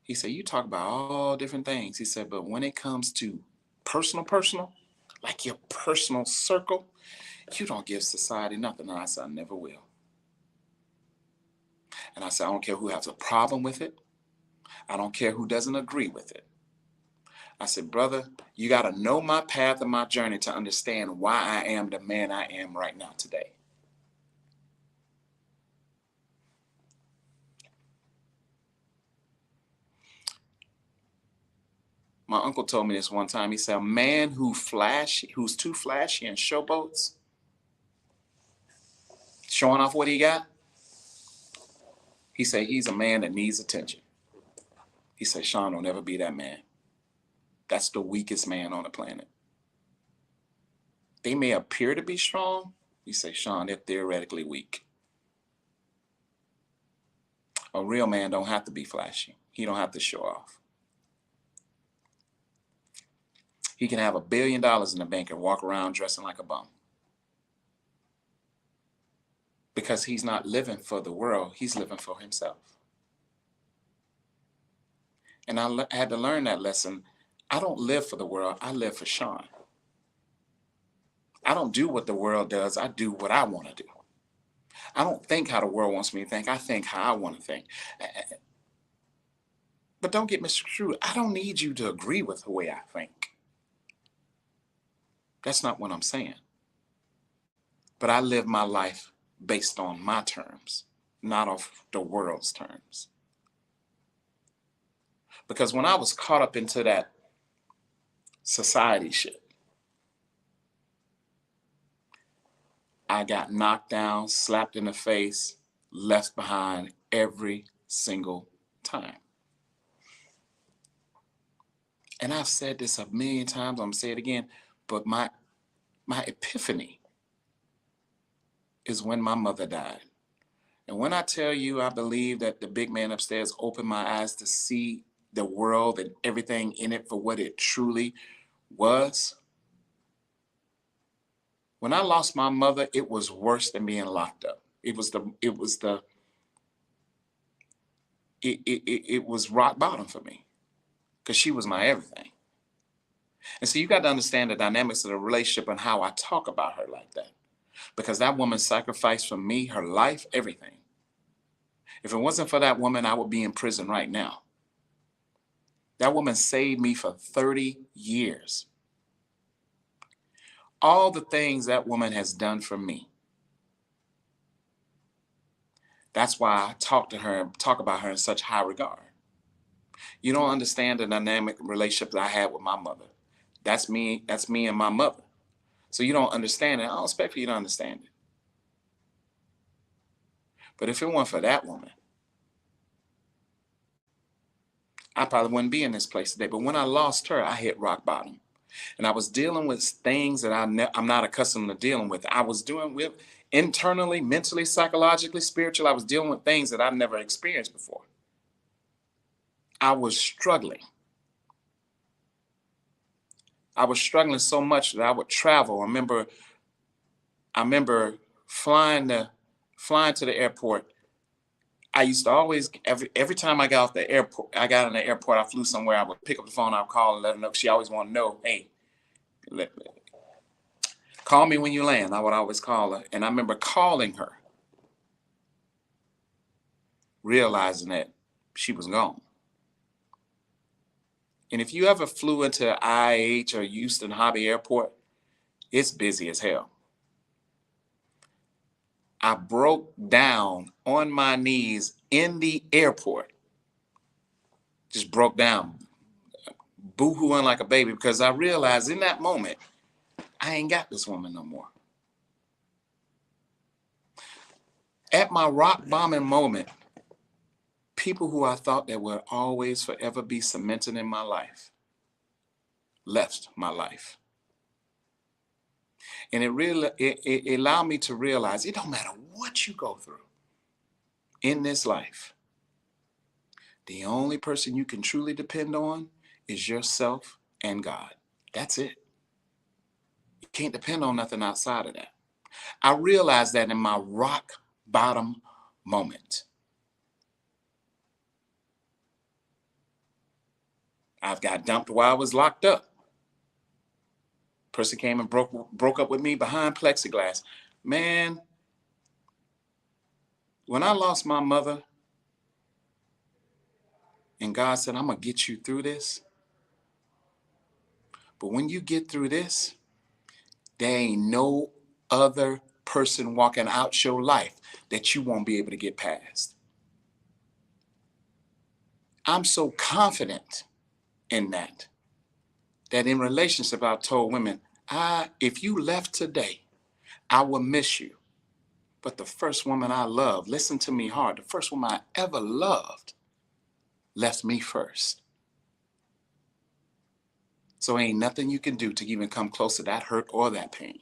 He said, "You talk about all different things." He said, "But when it comes to personal, like your personal circle, you don't give society nothing." And I said, "I never will." And I said, "I don't care who has a problem with it. I don't care who doesn't agree with it." I said, "Brother, you got to know my path and my journey to understand why I am the man I am right now today." My uncle told me this one time. He said, "A man who's too flashy and showboats showing off what he got. He said he's a man that needs attention. He said Sean will never be that man. That's the weakest man on the planet. They may appear to be strong. He said, Sean, they're theoretically weak. A real man don't have to be flashy. He don't have to show off. He can have $1 billion in the bank and walk around dressing like a bum. Because he's not living for the world, he's living for himself. And I had to learn that lesson. I don't live for the world, I live for Sean. I don't do what the world does, I do what I want to do. I don't think how the world wants me to think, I think how I want to think. But don't get misconstrued, I don't need you to agree with the way I think. That's not what I'm saying. But I live my life based on my terms, not off the world's terms. Because when I was caught up into that society shit, I got knocked down, slapped in the face, left behind every single time. And I've said this a million times, I'm gonna say it again, but my epiphany is when my mother died. And when I tell you, I believe that the big man upstairs opened my eyes to see the world and everything in it for what it truly was. When I lost my mother, it was worse than being locked up. It was rock bottom for me because she was my everything. And so you got to understand the dynamics of the relationship and how I talk about her like that. Because that woman sacrificed for me her life, everything. If it wasn't for that woman, I would be in prison right now. That woman saved me for 30 years. All the things that woman has done for me. That's why I talk to her and talk about her in such high regard. You don't understand the dynamic relationship that I had with my mother. That's me and my mother. So you don't understand it. I don't expect for you to understand it. But if it weren't for that woman, I probably wouldn't be in this place today. But when I lost her, I hit rock bottom. And I was dealing with things that I'm not accustomed to dealing with. I was doing with internally, mentally, psychologically, spiritually. I was dealing with things that I've never experienced before. I was struggling. I was struggling so much that I would travel. I remember flying to the airport. I used to always, every time I got off the airport, I flew somewhere, I would pick up the phone, I would call and let her know. She always wanted to know, hey, call me when you land. I would always call her. And I remember calling her, realizing that she was gone. And if you ever flew into IH or Houston Hobby Airport, it's busy as hell. I broke down on my knees in the airport. Just broke down, boo-hooing like a baby, because I realized in that moment, I ain't got this woman no more. At my rock bottom moment, people who I thought that would always forever be cemented in my life left my life. And it allowed me to realize it don't matter what you go through in this life. The only person you can truly depend on is yourself and God. That's it. You can't depend on nothing outside of that. I realized that in my rock bottom moment. I've got dumped while I was locked up. Person came and broke up with me behind plexiglass. Man, when I lost my mother and God said, I'm going to get you through this. But when you get through this, there ain't no other person walking out your life that you won't be able to get past. I'm so confident in that in relationship, I've told women, if you left today, I will miss you. But the first woman I loved, listen to me hard, the first woman I ever loved left me first. So ain't nothing you can do to even come close to that hurt or that pain.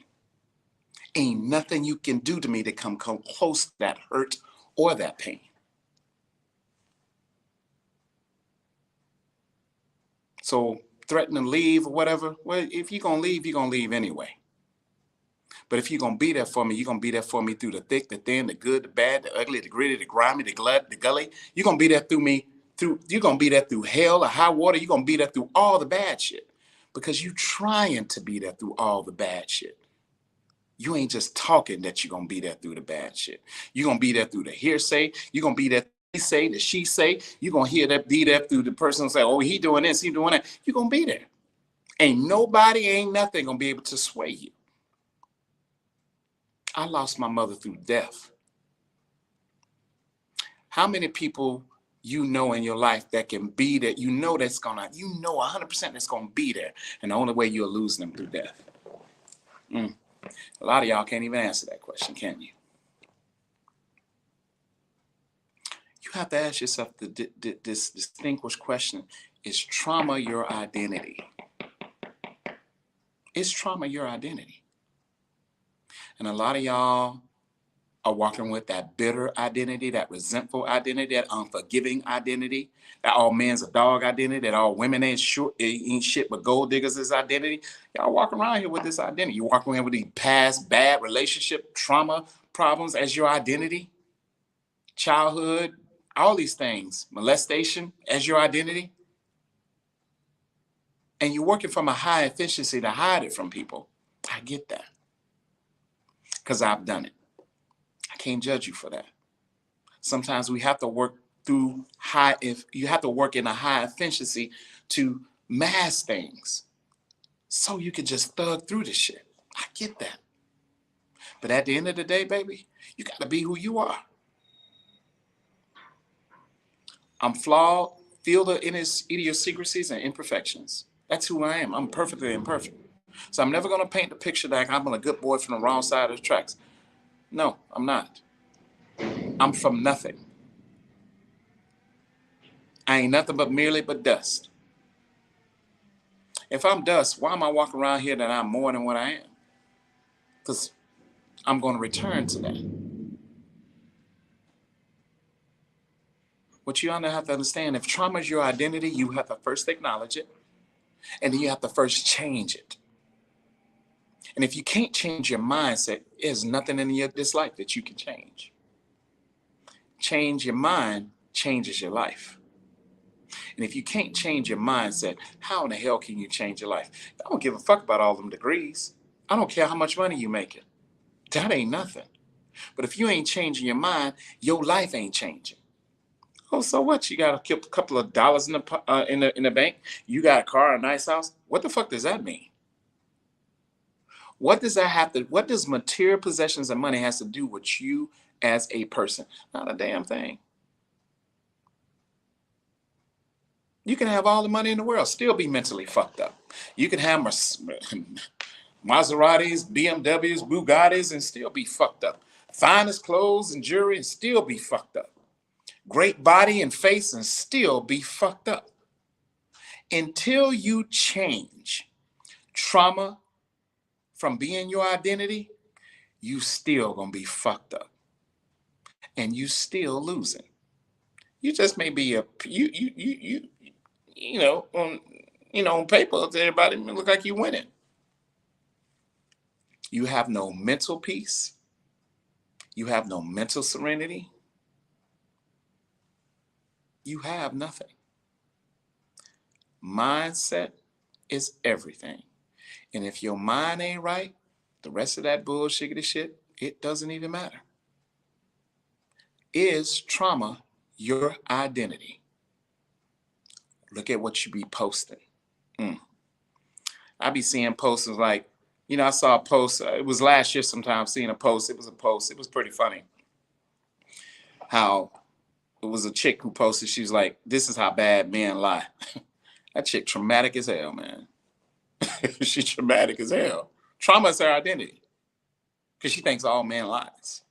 Ain't nothing you can do to me to come close to that hurt or that pain. So threaten to leave or whatever, well, if you're going to leave anyway. But if you're going to be there for me, you're going to be there for me through the thick, the thin, the good, the bad, the ugly, the gritty, the grimy, the gully. You're going to be there through me, you're going to be there through hell or high water. You're going to be there through all the bad shit because you trying to be there through all the bad shit. You ain't just talking that you're going to be there through the bad shit. You're going to be there through the hearsay. You're going to be there he say, the she say. You're going to hear that, be there through the person who say, oh, he doing this, he doing that. You're going to be there. Ain't nobody, ain't nothing going to be able to sway you. I lost my mother through death. How many people you know in your life that can be there? You know that's gonna, you know 100% that's gonna be there, and the only way you'll lose them through death. A lot of y'all can't even answer that question, can you? You have to ask yourself this distinguished question: is trauma your identity? Is trauma your identity? And a lot of y'all are walking with that bitter identity, that resentful identity, that unforgiving identity, that all men's a dog identity, that all women ain't shit but gold diggers is identity. Y'all walking around here with this identity. You walking around with these past bad relationship trauma problems as your identity, childhood, all these things, molestation as your identity. And you're working from a high efficiency to hide it from people. I get that because I've done it. I can't judge you for that. Sometimes we have to work through you have to work in a high efficiency to mask things so you can just thug through this shit. I get that. But at the end of the day, baby, you got to be who you are. I'm flawed, filled in his idiosyncrasies and imperfections. That's who I am. I'm perfectly imperfect. So I'm never going to paint the picture that I'm a good boy from the wrong side of the tracks. No, I'm not. I'm from nothing. I ain't nothing but merely but dust. If I'm dust, why am I walking around here that I'm more than what I am? Because I'm going to return to that. What you have to understand, if trauma is your identity, you have to first acknowledge it, and then you have to first change it. And if you can't change your mindset, there's nothing in this life that you can change. Change your mind changes your life. And if you can't change your mindset, how in the hell can you change your life? I don't give a fuck about all them degrees. I don't care how much money you making. That ain't nothing. But if you ain't changing your mind, your life ain't changing. Oh, so what? You got a couple of dollars in the bank? You got a car, a nice house? What the fuck does that mean? What does that have to? What does material possessions and money has to do with you as a person? Not a damn thing. You can have all the money in the world, still be mentally fucked up. You can have Maseratis, BMWs, Bugattis, and still be fucked up. Finest clothes and jewelry and still be fucked up. Great body and face and still be fucked up. Until you change trauma from being your identity, you still gonna be fucked up. And you still losing. You just may be on paper to everybody look like you winning. You have no mental peace. You have no mental serenity. You have nothing. Mindset is everything. And if your mind ain't right, the rest of that bullshit shit, it doesn't even matter. Is trauma your identity? Look at what you be posting. I be seeing posts like, I saw a post, it was last year sometime, seeing a post, it was pretty funny. How it was a chick who posted, she was like, this is how bad men lie. That chick traumatic as hell, man. She's traumatic as hell. Trauma is her identity. Because she thinks all men lies.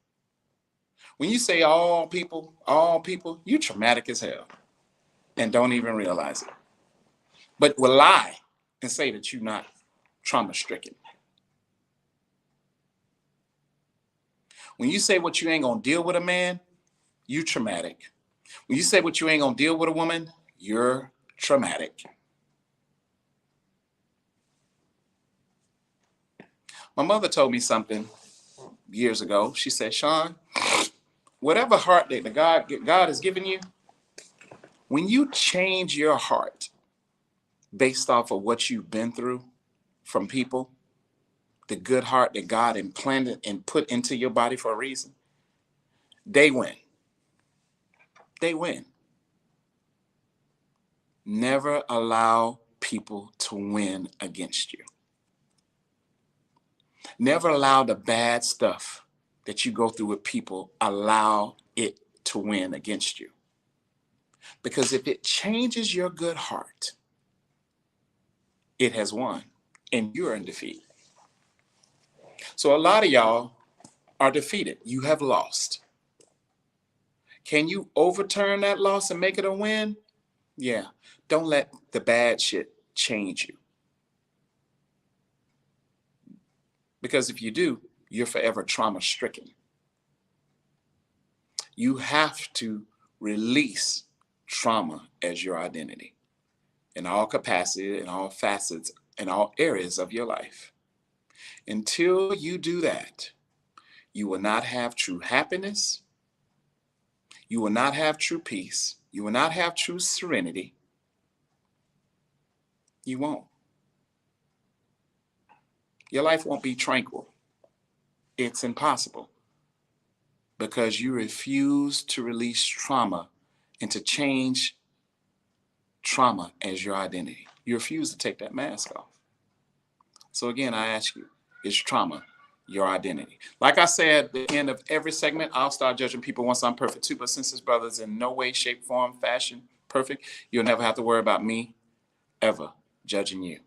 When you say all people, you traumatic as hell and don't even realize it. But will lie and say that you're not trauma stricken. When you say what you ain't gonna deal with a man, you traumatic. When you say what you ain't gonna deal with a woman, you're traumatic. My mother told me something years ago. She said, Sean, whatever heart that God has given you, when you change your heart based off of what you've been through from people, the good heart that God implanted and put into your body for a reason, they win. They win. Never allow people to win against you. Never allow the bad stuff that you go through with people, allow it to win against you. Because if it changes your good heart, it has won and you're in defeat. So a lot of y'all are defeated. You have lost. Can you overturn that loss and make it a win? Yeah. Don't let the bad shit change you. Because if you do, you're forever trauma stricken. You have to release trauma as your identity in all capacity, in all facets, in all areas of your life. Until you do that, you will not have true happiness. You will not have true peace. You will not have true serenity. You won't. Your life won't be tranquil. It's impossible because you refuse to release trauma and to change trauma as your identity. You refuse to take that mask off. So again, I ask you, is trauma your identity? Like I said, at the end of every segment, I'll start judging people once I'm perfect too. But since this brother's in no way, shape, form, fashion perfect, you'll never have to worry about me ever judging you.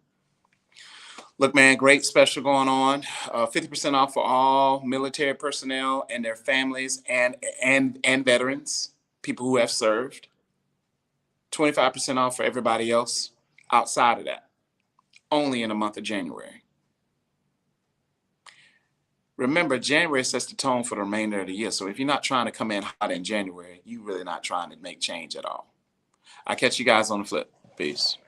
Look, man, great special going on. 50% off for all military personnel and their families and veterans, people who have served. 25% off for everybody else outside of that, only in the month of January. Remember, January sets the tone for the remainder of the year. So if you're not trying to come in hot in January, you're really not trying to make change at all. I'll catch you guys on the flip. Peace.